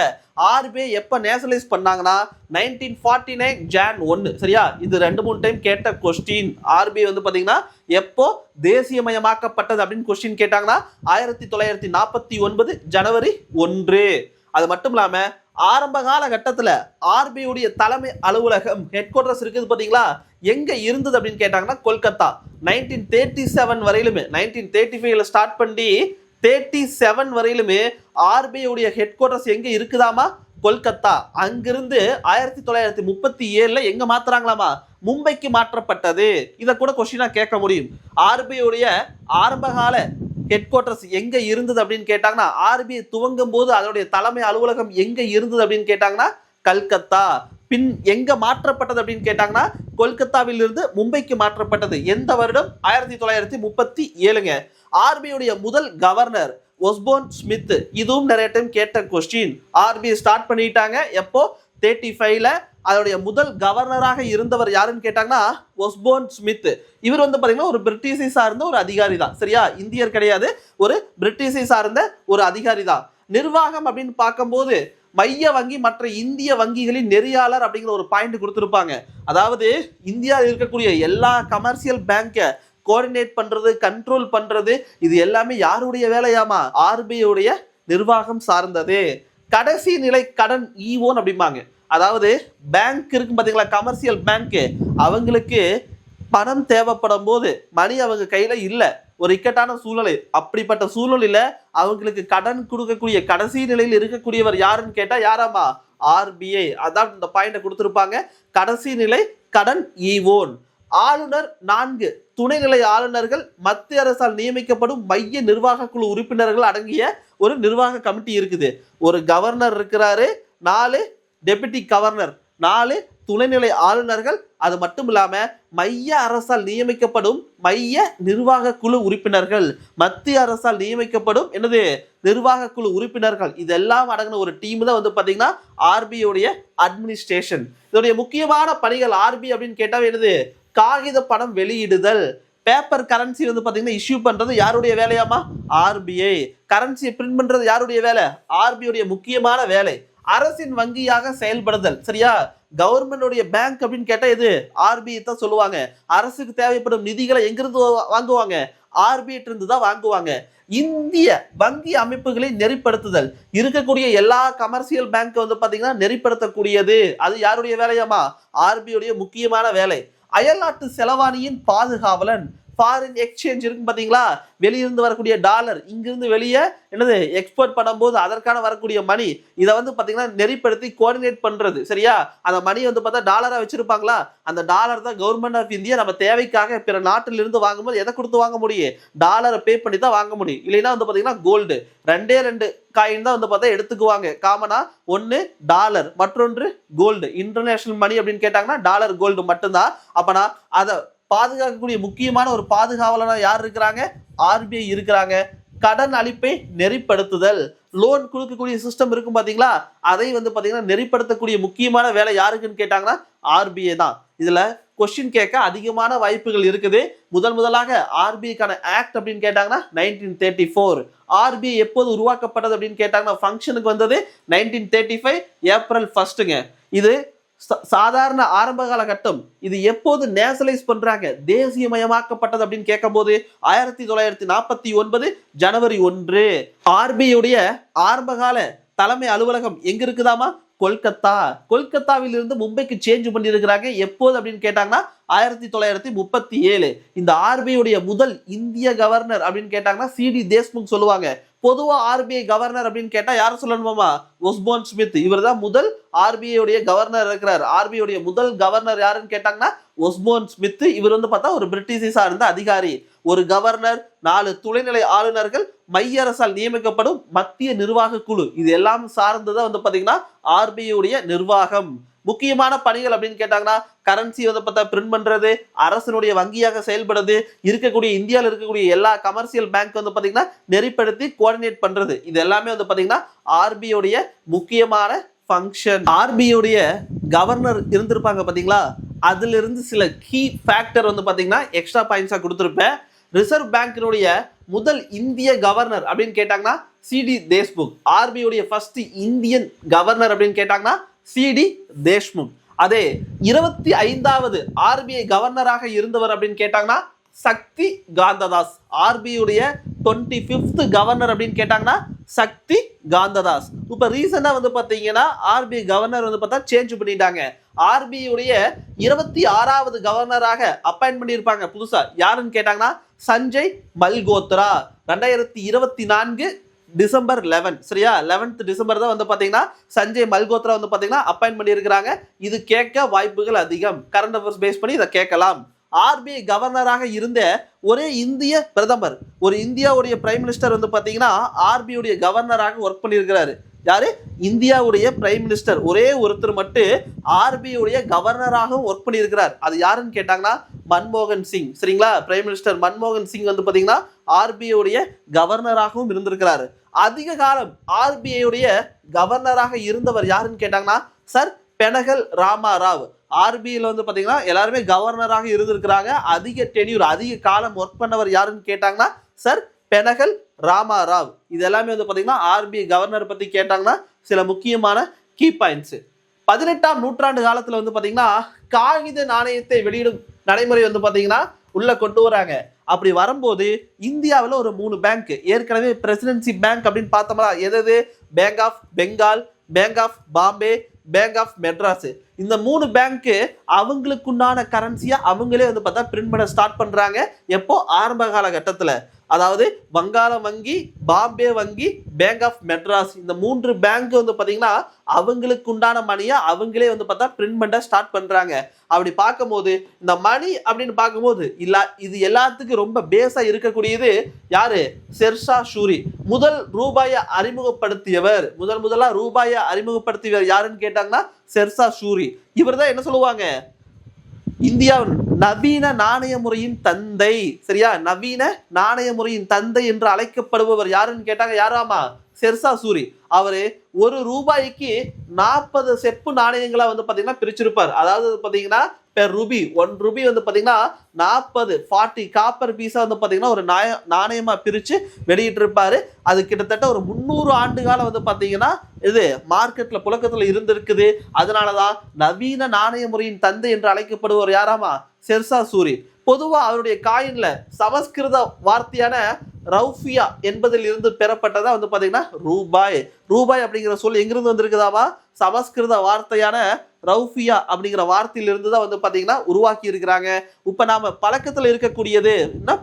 ஆர்பிஐ எப்போ நேஷனலைஸ் பண்ணாங்கன்னா 1949 ஜான் 1. சரியா? இது 2-3 டைம் கேட்ட கொஸ்டின். ஆர்பிஐ வந்து பார்த்தீங்கன்னா எப்போ தேசியமயமாக்கப்பட்டது அப்படின்னு கொஸ்டின் கேட்டாங்கன்னா 1949 ஜனவரி 1. அது மட்டும் இல்லாமல் ஆரம்ப காலகட்டத்தில் ஆர்பிஐ உடைய தலைமை அலுவலகம் ஹெட் குவார்டர்ஸ் இருக்குது பார்த்தீங்களா, எங்க இருந்தது அப்படின்னு கேட்டாங்கன்னா கொல்கத்தா. 1937 வரையிலுமே, 1935ல ஸ்டார்ட் பண்ணி 37 வரையிலுமே ஆர்பிஐ உடைய ஹெட் குவார்டர்ஸ் எங்க இருக்குதாமா, கொல்கத்தா. அங்கிருந்து 1937 எங்க மாத்துறாங்களாமா, மும்பைக்கு மாற்றப்பட்டது. இதை கூட கொஸ்டினா கேட்க முடியும். ஆர்பிஐ உடைய ஆரம்பகால ஹெட் குவார்டர்ஸ் எங்க இருந்தது அப்படின்னு கேட்டாங்கன்னா, ஆர்பிஐ துவங்கும் போது அதனுடைய தலைமை அலுவலகம் எங்க இருந்தது அப்படின்னு கேட்டாங்கன்னா கல்கத்தா. பின் எங்க மாற்றப்பட்டது அப்படின்னு கேட்டாங்கன்னா கொல்கத்தாவில் இருந்து மும்பைக்கு மாற்றப்பட்டது. எந்த வருடம், 1937ங்க. ஆர்பிஐ முதல் கவர்னர் ஒஸ்போன் ஸ்மித். இதுவும் நிறைய டைம் கேட்ட கொஸ்டின். ஆர்பிஐ ஸ்டார்ட் பண்ணிட்டாங்க எப்போ, 35ல. அதோடைய முதல் கவர்னராக இருந்தவர் யாருன்னு கேட்டாங்கன்னா ஒஸ்போன் ஸ்மித். இவர் வந்து பாத்தீங்கன்னா ஒரு பிரிட்டிஷை சார்ந்த ஒரு அதிகாரி தான். சரியா? இந்தியர் கிடையாது, ஒரு பிரிட்டிஷை சார்ந்த ஒரு அதிகாரி தான். நிர்வாகம் அப்படின்னு பார்க்கும்போது மைய வங்கி மற்ற இந்திய வங்கிகளின் நெறியாளர் அப்படிங்கிற ஒரு பாயிண்ட் கொடுத்திருப்பாங்க. அதாவது இந்தியாவில் இருக்கக்கூடிய எல்லா கமர்ஷியல் பேங்கை கோஆர்டினேட் பண்றது, கண்ட்ரோல் பண்றது, இது எல்லாமே யாருடைய வேலையாமா? ஆர்பிஐ உடைய நிர்வாகம் சார்ந்தது. கடைசி நிலை கடன் ஈவோன் அப்படிம்பாங்க. அதாவது பேங்க் இருக்கு பாத்தீங்களா, கமர்ஷியல் பேங்க், அவங்களுக்கு பணம் தேவைப்படும் போது மணி அவங்க கையில இல்ல, ஒரு இக்கட்டான சூழ்நிலை, அப்படிப்பட்ட சூழ்நிலையில அவங்களுக்கு கடன் கொடுக்கக்கூடிய கடைசி நிலையில் இருக்கக்கூடியவர் யாருன்னு கேட்டா யாராமா? ஆர்பிஐ. அதான் இந்த பாயிண்ட கொடுத்திருப்பாங்க. கடைசி நிலை கடன் ஈவோன். ஆளுநர் 4 துணைநிலை ஆளுநர்கள், மத்திய அரசால் நியமிக்கப்படும் மைய நிர்வாக குழு உறுப்பினர்கள் அடங்கிய ஒரு நிர்வாக கமிட்டி இருக்குது. ஒரு கவர்னர் இருக்கிறாரு, 4 டெபுட்டி கவர்னர், 4 துணைநிலை ஆளுநர்கள். அது மட்டும் இல்லாம மைய அரசால் நியமிக்கப்படும் மைய நிர்வாக குழு உறுப்பினர்கள், மத்திய அரசால் நியமிக்கப்படும் என்னது நிர்வாக குழு உறுப்பினர்கள், இதெல்லாம் அடங்கின ஒரு டீம் தான் வந்து பாத்தீங்கன்னா ஆர்பிஐ உடைய அட்மினிஸ்ட்ரேஷன். இதோடைய முக்கியமான பணிகள் ஆர்பிஐ அப்படின்னு கேட்டா என்னது? காகித பணம் வெளியிடுதல், பேப்பர் கரன்சி வந்து பாத்தீங்கன்னா இஷ்யூ பண்றது யாருடைய வேலையாமா? ஆர்பிஐ. கரன்சியை பிரிண்ட் பண்றது யாருடைய வேலை? ஆர்பிஐ உடைய முக்கியமான வேலை. அரசின் வங்கியாக செயல்படுதல். சரியா? கவர்மெண்ட் பேங்க் அப்படின்னு கேட்டா இது ஆர்பிஐ தான் சொல்லுவாங்க. அரசுக்கு தேவைப்படும் நிதிகளை எங்கிருந்து வாங்குவாங்க? ஆர்பிஐ இருந்து தான் வாங்குவாங்க. இந்திய வங்கி அமைப்புகளை நெறிப்படுத்துதல். இருக்கக்கூடிய எல்லா கமர்ஷியல் பேங்க் வந்து பாத்தீங்கன்னா நெறிப்படுத்தக்கூடியது அது யாருடைய வேலையாமா? ஆர்பிஐ உடைய முக்கியமான வேலை. அயல்நாட்டு செலவாணியின் பாதுகாவலன். ஃபாரின் எக்ஸ்சேஞ்ச் இருக்கு பாத்தீங்களா, வெளியிருந்து வரக்கூடிய டாலர் இங்கிருந்து வெளியே என்னது எக்ஸ்போர்ட் பண்ணும்போது அதற்கான வரக்கூடிய மணி, இதை வந்து பாத்தீங்கன்னா நெறிப்படுத்தி கோஆர்டினேட் பண்றது. சரியா? அந்த மணி வந்து பார்த்தா டாலரா வச்சிருப்பாங்களா, அந்த டாலர் தான் கவர்மெண்ட் ஆஃப் இந்தியா நம்ம தேவைக்காக பிற நாட்டில இருந்து வாங்கும்போது எதை கொடுத்து வாங்க முடியும்? டாலரை பே பண்ணி தான் வாங்க முடியும். இல்லைன்னா வந்து பாத்தீங்கன்னா கோல்டு, 2 காயின் தான் வந்து பார்த்தா எடுத்துக்குவாங்க காமனா. ஒன்னு டாலர், மற்றொன்று கோல்டு. இன்டர்நேஷனல் மணி அப்படின்னு கேட்டாங்கன்னா டாலர் கோல்டு மட்டும்தான். அப்பனா அதை பாதுகாக்கக்கூடிய முக்கியமான ஒரு பாதுகாவலனா யார் இருக்கிறாங்க? ஆர்பிஐ இருக்கிறாங்க. கடன் அளிப்பை நெறிப்படுத்துதல், லோன் கொடுக்கக்கூடிய சிஸ்டம் இருக்கும் பாத்தீங்களா, அதை வந்து பாத்தீங்கன்னா நெறிப்படுத்தக்கூடிய முக்கியமான வேலை யாருக்குன்னு கேட்டாங்கன்னா ஆர்பிஐ தான். இதுல கொஸ்டின் கேட்க அதிகமான வாய்ப்புகள் இருக்குது. முதலாக ஆர்பிஐக்கான ஆக்ட் அப்படின்னு கேட்டாங்கன்னா 1934. ஆர்பிஐ எப்போது உருவாக்கப்பட்டது அப்படின்னு கேட்டாங்கன்னா ஃபங்க்ஷனுக்கு வந்தது 1935 ஏப்ரல் 1ங்க. இது சாதாரண ஆரம்ப காலகட்டம். இது எப்போது நேஷனலைஸ் பண்றாங்க, தேசியமயமாக்கப்பட்டது அப்படின்னு கேட்கும் போது 1949 ஜனவரி 1. ஆர்பிஐ உடைய ஆரம்பகால தலைமை அலுவலகம் எங்க இருக்குதாமா? கொல்கத்தா. கொல்கத்தாவில் இருந்து மும்பைக்கு சேஞ்ச் பண்ணி இருக்கிறாங்க. எப்போது அப்படின்னு கேட்டாங்கன்னா 1937. இந்த ஆர்பிஐ உடைய முதல் இந்திய கவர்னர் அப்படின்னு கேட்டாங்கன்னா சிடி தேஷ்முக் சொல்லுவாங்க. பொதுவா ஆர்பிஐ கவர்னர் அப்படின்னு கேட்டா யார சொல்லணுமாமா? Osborne Smith. இவர் தான் முதல் ஆர்பிஐ உடைய கவர்னர் இருக்கிறார். ஆர்பிஐ உடைய முதல் கவர்னர் யாருன்னு கேட்டாங்கன்னா ஒஸ்போன் ஸ்மித். இவர் வந்து பார்த்தா ஒரு பிரிட்டிஷை சார்ந்த அதிகாரி. ஒரு கவர்னர், 4 துணைநிலை ஆளுநர்கள், மைய அரசால் நியமிக்கப்படும் மத்திய நிர்வாக குழு, இது எல்லாம் சார்ந்ததான் வந்து பாத்தீங்கன்னா ஆர்பிஐ உடைய நிர்வாகம். முக்கியமான பணிகள் அப்படின்னு கேட்டாங்கன்னா கரன்சி வந்து பார்த்தா பிரிண்ட் பண்றது, அரசனுடைய வங்கியாக செயல்படுறது, இருக்கக்கூடிய இந்தியாவில் இருக்கக்கூடிய எல்லா கமர்ஷியல் பேங்க் வந்து பாத்தீங்கன்னா நெறிப்படுத்தி கோஆர்டினேட் பண்றது, இது எல்லாமே வந்து பாத்தீங்கன்னா ஆர்பிஐ உடைய முக்கியமான ஃபங்க்ஷன். ஆர்பிஐ உடைய கவர்னர் இருந்திருப்பாங்க பாத்தீங்களா, அதுல இருந்து சில கீ ஃபேக்டர் வந்து பாத்தீங்கன்னா எக்ஸ்ட்ரா பாயிண்ட்ஸா கொடுத்திருப்பேன். ரிசர்வ் பேங்கினுடைய முதல் இந்திய கவர்னர் அப்படின்னு கேட்டாங்கன்னா சிடி தேஷ்முக். ஆர்பிஐ உடைய ஃபர்ஸ்ட் இந்தியன் கவர்னர் அப்படின்னு கேட்டாங்கன்னா சிடி தேஷ்முக். அதே 25வது ஆர்பிஐ கவர்னராக இருந்தவர் அப்படின்னு கேட்டாங்கன்னா சக்தி காந்ததாஸ். ஆர்பிஐ உடைய 25th கவர்னர் அப்படின்னு கேட்டாங்கன்னா சக்தி காந்ததாஸ். இப்ப ரீசெண்டா வந்து பாத்தீங்கன்னா ஆர்பிஐ கவர்னர் வந்து பார்த்தா சேஞ்ச் பண்ணிட்டாங்க. ஆர்பிஐ உடைய 26வது கவர்னராக அப்பாயின்ட் பண்ணியிருப்பாங்க புதுசா. யாருன்னு கேட்டாங்கன்னா சஞ்சய் மல்கோத்ரா. 2024 டிசம்பர் 11. சரியா? 11th டிசம்பர் தான் வந்து பாத்தீங்கன்னா சஞ்சய் மல்கோத்ரா வந்து பாத்தீங்கன்னா அப்பாயின்ட் பண்ணியிருக்கிறாங்க. இது கேட்க வாய்ப்புகள் அதிகம். கரண்ட் அஃபேர்ஸ் பேஸ் பண்ணி இதை கேட்கலாம். ஆர்பிஐ கவர்னராக இருந்த ஒரே இந்திய பிரதமர், ஒரு இந்தியாவுடைய பிரைம் மினிஸ்டர் வந்து பாத்தீங்கன்னா ஆர்பிஐ உடைய கவர்னராக ஒர்க் பண்ணியிருக்கிறாரு. யாரு? இந்தியாவுடைய பிரைம் மினிஸ்டர் ஒரே ஒருத்தர் மட்டும் ஆர்பிஐ உடைய கவர்னராகவும் ஒர்க் பண்ணியிருக்கிறார். அது யாருன்னு கேட்டாங்கன்னா மன்மோகன் சிங். சரிங்களா? பிரைம் மினிஸ்டர் மன்மோகன் சிங் வந்து பாத்தீங்கன்னா ஆர்பிஐ உடைய கவர்னராகவும் இருந்திருக்கிறாரு. அதிக காலம் ஆர்பிஐ உடைய கவர்னராக இருந்தவர் யாருன்னு கேட்டாங்கன்னா சர் பெனகல் ராமாராவ். ஆர்பிஐல வந்து பாத்தீங்கன்னா எல்லாருமே கவர்னராக இருந்திருக்கிறாங்க. அதிக டென்யூர், அதிக காலம் ஒர்க் பண்ணவர் யாருன்னு கேட்டாங்கன்னா சர் பெனகல் ராமாராவ். இது எல்லாமே வந்து பாத்தீங்கன்னா ஆர்பிஐ கவர்னர் பத்தி கேட்டாங்கன்னா சில முக்கியமான கீ பாயிண்ட்ஸ். 18ஆம் நூற்றாண்டு காலத்துல வந்து பாத்தீங்கன்னா காகித நாணயத்தை வெளியிடும் நடைமுறை வந்து பாத்தீங்கன்னா உள்ள கொண்டு வராங்க. அப்படி வரும்போது இந்தியாவில் ஒரு 3 பேங்க், ஏற்கனவே பிரசிடென்சி பேங்க் அப்படின்னு பார்த்தோம்னா எது? Bank of Bengal, bank of Bombay, bank of Madras. இந்த 3 பேங்க் அவங்களுக்குண்டான கரன்சியா அவங்களே வந்து பார்த்தா பிரிண்ட் பண்ண ஸ்டார்ட் பண்றாங்க. எப்போ? ஆரம்ப காலகட்டத்தில். அதாவது வங்காள வங்கி, பாம்பே வங்கி, பேங்க் ஆஃப் மெட்ராஸ், இந்த 3 பேங்க் வந்து பாத்தீங்கன்னா அவங்களுக்கு உண்டான மணியை அவங்களே வந்து பார்த்தா பிரிண்ட் பண்ண ஸ்டார்ட் பண்றாங்க. அப்படி பார்க்கும்போது இந்த மணி அப்படின்னு பார்க்கும்போது இது எல்லாத்துக்கும் ரொம்ப பேஸா இருக்கக்கூடியது யாரு? ஷெர்ஷா சூரி. ரூபாயை அறிமுகப்படுத்தியவர், முதலா ரூபாயை அறிமுகப்படுத்தியவர் யாருன்னு கேட்டாங்கன்னா ஷெர்ஷா சூரி. இவர் தான் என்ன சொல்லுவாங்க? இந்தியாவின் நவீன நாணய முறையின் தந்தை. சரியா? நவீன நாணய முறையின் தந்தை என்று அழைக்கப்படுபவர் யாருன்னு கேட்டாங்க. யாராமா? ஷெர்ஷா சூரி. அவரு ஒரு ரூபாய்க்கு 40 செப்பு நாணயங்களா வந்து பாத்தீங்கன்னா பிரிச்சிருப்பார். அதாவது பாத்தீங்கன்னா பெர் ரூபி 1 ரூபி வந்து பாத்தீங்கன்னா 40 காப்பர் பீஸா வந்து பாத்தீங்கன்னா ஒரு நாணயமா பிரிச்சு வெளியிட்டு இருப்பாரு. அது கிட்டத்தட்ட ஒரு 300 ஆண்டு காலம் வந்து பாத்தீங்கன்னா இது மார்க்கெட்ல புழக்கத்துல இருந்திருக்குது. அதனாலதான் நவீன நாணய முறையின் தந்தை என்று அழைக்கப்படுவர் யாராமா? ஷெர்ஷா சூரி. பொதுவா அவருடைய காயின்ல சமஸ்கிருத வார்த்தையான ரௌஃபியா என்பதில் இருந்து பெறப்பட்டதா வந்து பாத்தீங்கன்னா ரூபாய். ரூபாய் அப்படிங்கிற சொல் எங்கிருந்து வந்திருக்குதாமா? சமஸ்கிருத வார்த்தையான ரௌஃபியா அப்படிங்கிற வார்த்தையில இருந்து தான் வந்து பாத்தீங்கன்னா உருவாக்கி இருக்கிறாங்க. இப்ப நாம பழக்கத்துல இருக்கக்கூடியது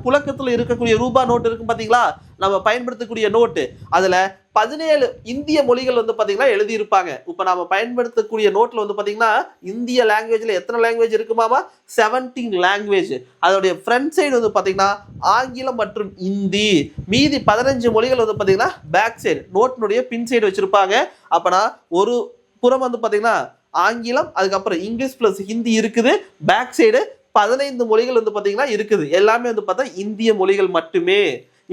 புழக்கத்துல இருக்கக்கூடிய ரூபாய் நோட்டு இருக்கு பாத்தீங்களா? நம்ம பயன்படுத்தக்கூடிய நோட்டு, அதுல 17 இந்திய மொழிகள் வந்து பாத்தீங்கன்னா எழுதியிருப்பாங்க. இப்ப நாம பயன்படுத்தக்கூடிய நோட்ல வந்து பாத்தீங்கன்னா இந்திய லாங்குவேஜ்ல எத்தனை லாங்குவேஜ் இருக்குமாமா? 17 லாங்குவேஜ். அதோடைய ஃப்ரண்ட் சைடு வந்து பாத்தீங்கன்னா ஆங்கிலம் மற்றும் இந்தி. மீதி 15 மொழிகள் வந்து பாத்தீங்கன்னா பேக் சைடு நோட்டினுடைய பின் சைடு வச்சிருப்பாங்க. அப்பனா ஒரு புறம் வந்து பாத்தீங்கன்னா ஆங்கிலம், அதுக்கப்புறம் இங்கிலீஷ் பிளஸ் ஹிந்தி இருக்குது. பேக் சைடு 15 மொழிகள் வந்து பாத்தீங்கன்னா இருக்குது. எல்லாமே வந்து பார்த்தா இந்திய மொழிகள் மட்டுமே.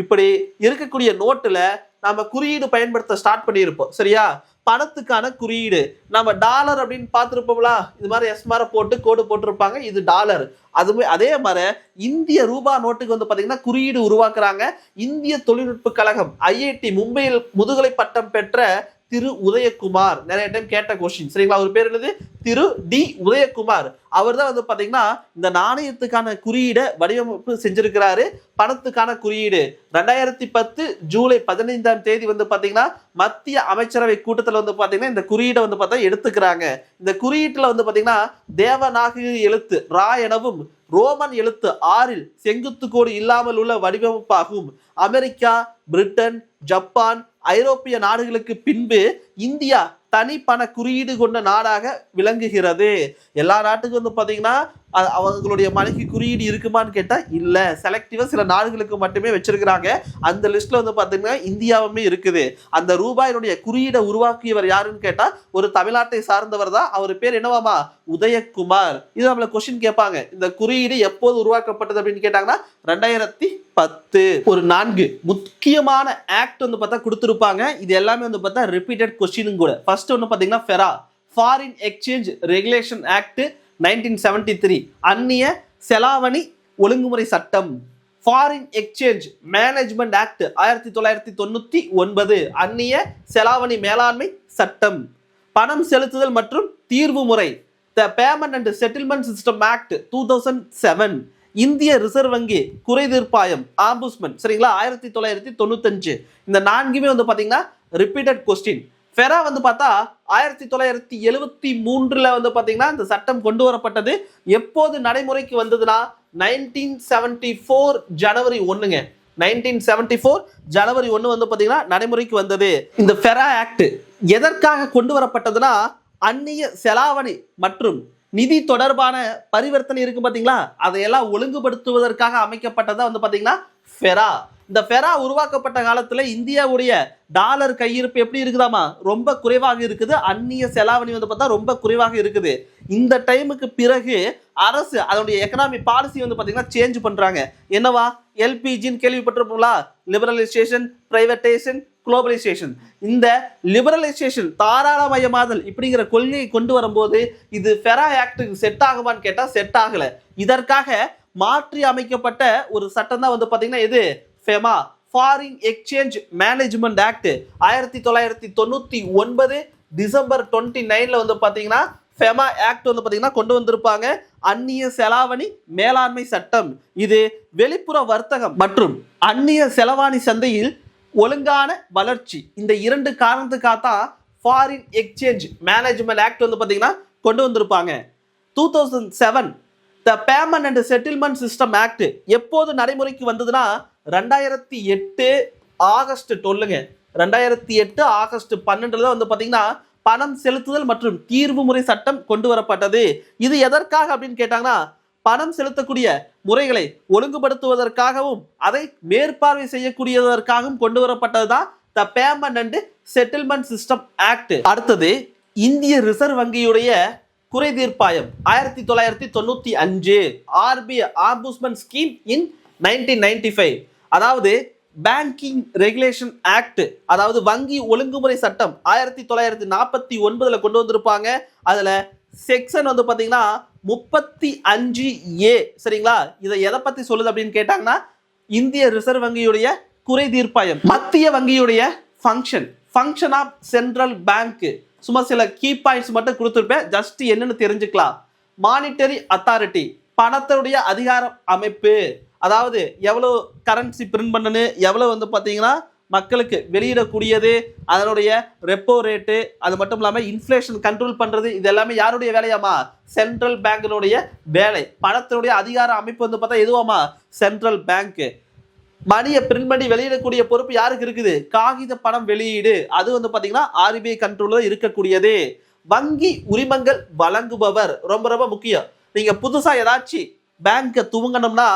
இப்படி இருக்கக்கூடிய நோட்டுல நாம குறியீடு பயன்படுத்த ஸ்டார்ட் பண்ணியிருப்போம். சரியா? பணத்துக்கான குறியீடு நம்ம டாலர் அப்படின்னு பார்த்துருப்போம்ல. இது மாதிரி எஸ் மாதிரி போட்டு கோடு போட்டிருப்பாங்க. இது டாலர். அதுவே அதே மாதிரி இந்திய ரூபா நோட்டுக்கு வந்து பாத்தீங்கன்னா குறியீடு உருவாக்குறாங்க. இந்திய தொழில்நுட்ப கழகம் IIT மும்பையில் முதுகலை பட்டம் பெற்ற திரு உதயகுமார். நிறைய டைம் கேட்ட கொஸ்டின். சரிங்களா? அவர் பேர் என்னது? திரு டி உதயகுமார். அவர் தான் வந்து பாத்தீங்கன்னா இந்த நாணயத்துக்கான குறியீடை வடிவமைப்பு செஞ்சிருக்கிறாரு. பணத்துக்கான குறியீடு 2010 ஜூலை 15ஆம் தேதி வந்து பாத்தீங்கன்னா மத்திய அமைச்சரவை கூட்டத்தில் வந்து பாத்தீங்கன்னா இந்த குறியீடை வந்து பார்த்தா எடுத்துக்கிறாங்க. இந்த குறியீட்டுல வந்து பாத்தீங்கன்னா தேவநாகரி எழுத்து ரா எனவும் ரோமன் எழுத்து ஆறில் செங்குத்துக்கோடு இல்லாமல் உள்ள வடிவமைப்பாகும். அமெரிக்கா, பிரிட்டன், ஜப்பான், ஐரோப்பிய நாடுகளுக்கு பின்பு இந்தியா தனி பண குறியீடு கொண்ட நாடாக விளங்குகிறது. எல்லா நாட்டுக்கும் வந்து பாத்தீங்கன்னா அவங்களுடைய மணிக்கு குறியீடு இருக்குமான்னு கேட்டா இல்ல. செலக்டிவா சில நாடுகளுக்கு மட்டுமே வச்சிருக்கிறாங்க. அந்த லிஸ்ட்ல வந்து பாத்தீங்கன்னா இந்தியாவுமே இருக்குது. அந்த ரூபாயினுடைய குறியீடை உருவாக்கியவர் யாருன்னு கேட்டா ஒரு தமிழ்நாட்டை சார்ந்தவர் தான். அவர் பேர் என்னவாமா? உதயகுமார். இது நம்மள கொஸ்டின் கேட்பாங்க. இந்த குறியீடு எப்போது உருவாக்கப்பட்டது அப்படின்னு கேட்டாங்கன்னா 2010. ஒரு 4 முக்கியமான ஆக்ட் வந்து பார்த்தா கொடுத்திருப்பாங்க. இது எல்லாமே வந்து பார்த்தா ரிப்பீட்டட் கொஸ்டின் கூட. ஃபர்ஸ்ட் ஒன்று பார்த்தீங்கன்னா ஃபெரா, ஃபாரின் எக்ஸ்சேஞ்ச் ரெகுலேஷன் ஆக்ட் 1973, அந்நிய செலாவணி ஒழுங்குமுறை சட்டம். ஃபாரின் எக்ஸ்சேஞ்ச் மேனேஜ்மெண்ட் ஆக்ட் 1999, அந்நிய செலாவணி மேலாண்மை சட்டம். பணம் செலுத்துதல் மற்றும் தீர்வு முறை, த payment and settlement system act 2007. இந்திய ரிசர்வ் வங்கி குறை தீர்ப்பாயம் ஆம்புஸ்மன். சரிங்களா? 1995. இந்த 4மே வந்து பாத்தீங்கன்னா ரிப்பீட்டட் கொஸ்டின். ஃபெரா வந்து பார்த்தா 1973 வந்து பாத்தீங்கன்னா இந்த சட்டம் கொண்டு வரப்பட்டது. எப்போது நடைமுறைக்கு வந்ததுன்னா 1974 ஜனவரி 1ங்க. 1974 ஜனவரி 1 வந்து பாத்தீங்கன்னா நடைமுறைக்கு வந்தது. இந்த ஃபெரா ஆக்ட் எதற்காக கொண்டு வரப்பட்டதுன்னா அந்நிய செலாவணி மற்றும் நிதி தொடர்பான பரிவர்த்தனை இருக்கு பாத்தீங்களா, அதையெல்லாம் ஒழுங்குபடுத்துவதற்காக அமைக்கப்பட்டதா வந்து பாத்தீங்கன்னா ஃபெரா. இந்த ஃபெரா உருவாக்கப்பட்ட காலத்துல இந்தியாவுடைய டாலர் கையிருப்பு எப்படி இருக்குதாமா? ரொம்ப குறைவாக இருக்குது. அந்நிய செலாவணி வந்து பார்த்தா ரொம்ப குறைவாக இருக்குது. இந்த டைமுக்கு பிறகு அரசு அதனுடைய எக்கனாமி பாலிசி வந்து பாத்தீங்கன்னா சேஞ்ச் பண்றாங்க. என்னவா? LPGன்னு கேள்விப்பட்டிருப்போங்களா? Liberalisation, privatisation, globalisation. இந்த லிபரலைசேஷன் தாராளமயமாதல் இப்படிங்கிற கொள்கையை கொண்டு வரும்போது இது ஃபெரா ஆக்டுக்கு செட் ஆகுமான்னு கேட்டா செட் ஆகல. இதற்காக மாற்றி அமைக்கப்பட்ட ஒரு சட்டம் தான் வந்து பாத்தீங்கன்னா இது FEMA, foreign exchange management act 1999 December 29 வந்து பாத்தீங்கன்னா ஃபெமா ஆக்ட் வந்து பாத்தீங்கன்னா கொண்டு வந்திருப்பாங்க. அந்நிய செலாவணி மேலாண்மை சட்டம் இது வெளிப்புற வர்த்தகம் மற்றும் அந்நிய செலவாணி சந்தையில் ஒழுங்கான வளர்ச்சி இந்த இரண்டு காரணத்துக்காக தான் ஃபாரின் எக்ஸ்சேஞ்ச் மேனேஜ்மெண்ட் ஆக்ட் வந்து பாத்தீங்கன்னா கொண்டு வந்திருப்பாங்க. 2007 த payment and settlement system act எப்போது நடைமுறைக்கு வந்ததுன்னா 2008 ஆகஸ்ட் 12ங்க 2008 ஆகஸ்ட் 12 வந்து பாத்தீங்கன்னா பணம் செலுத்துதல் மற்றும் தீர்வு முறை சட்டம் கொண்டு வரப்பட்டது. இது எதற்காக அப்படின்னு கேட்டாங்கன்னா பணம் செலுத்தக்கூடிய முறைகளை ஒழுங்குபடுத்துவதற்காகவும் அதை மேற்பார்வை செய்யக்கூடியதற்காகவும் கொண்டு வரப்பட்டதுதான் the payment and settlement system act. அடுத்தது இந்திய ரிசர்வ் வங்கியுடைய குறை தீர்ப்பாயம் 1995 ஆர்பிஐ ஆம்புஸ்மன் ஸ்கீம் இன் 1995. அதாவது பேங்கிங் ரெகுலேஷன் ஆக்ட் அதாவது வங்கி ஒழுங்குமுறை சட்டம் 1949 கொண்டு வந்திருப்பாங்க. அதுல செக்ஷன் வந்து பாத்தீங்கன்னா 35A சரிங்களா. இதை எதை பத்தி சொல்லுது அப்படின்னு கேட்டாங்கன்னா இந்திய ரிசர்வ் வங்கியுடைய குறை தீர்ப்பாயம், மத்திய வங்கியுடைய ஃபங்க்ஷன் ஆஃப் சென்ட்ரல் பேங்க். சும்மா சில கீ பாயிண்ட்ஸ் மட்டும் கொடுத்துருப்பேன், ஜஸ்ட் என்னன்னு தெரிஞ்சுக்கலாம். மானிட்டரி அத்தாரிட்டி பணத்தினுடைய அதிகார அமைப்பு, அதாவது எவ்வளவு கரன்சி பிரிண்ட் பண்ணனு, எவ்வளவு வந்து பார்த்தீங்கன்னா மக்களுக்கு வெளியிடக்கூடியது, அதனுடைய ரெப்போ ரேட்டு, அது மட்டும் இல்லாமல் இன்ஃப்ளேஷன் கண்ட்ரோல் பண்ணுறது, இது எல்லாமே யாருடைய வேலையாமா? சென்ட்ரல் பேங்கினுடைய வேலை. பணத்தினுடைய அதிகார அமைப்பு வந்து பார்த்தா எதுவாமா? Central bank. மணியை பிரிண்ட் பண்ணி வெளியிடக்கூடிய பொறுப்பு யாருக்கு இருக்குது? காகித பணம் வெளியீடு, அது வந்து பார்த்தீங்கன்னா ஆர்பிஐ கண்ட்ரோலில் இருக்கக்கூடியது. வங்கி உரிமங்கள் வழங்குபவர் ரொம்ப ரொம்ப முக்கியம். நீங்கள் புதுசாக ஏதாச்சும் பேங்கை துவங்கணும்னா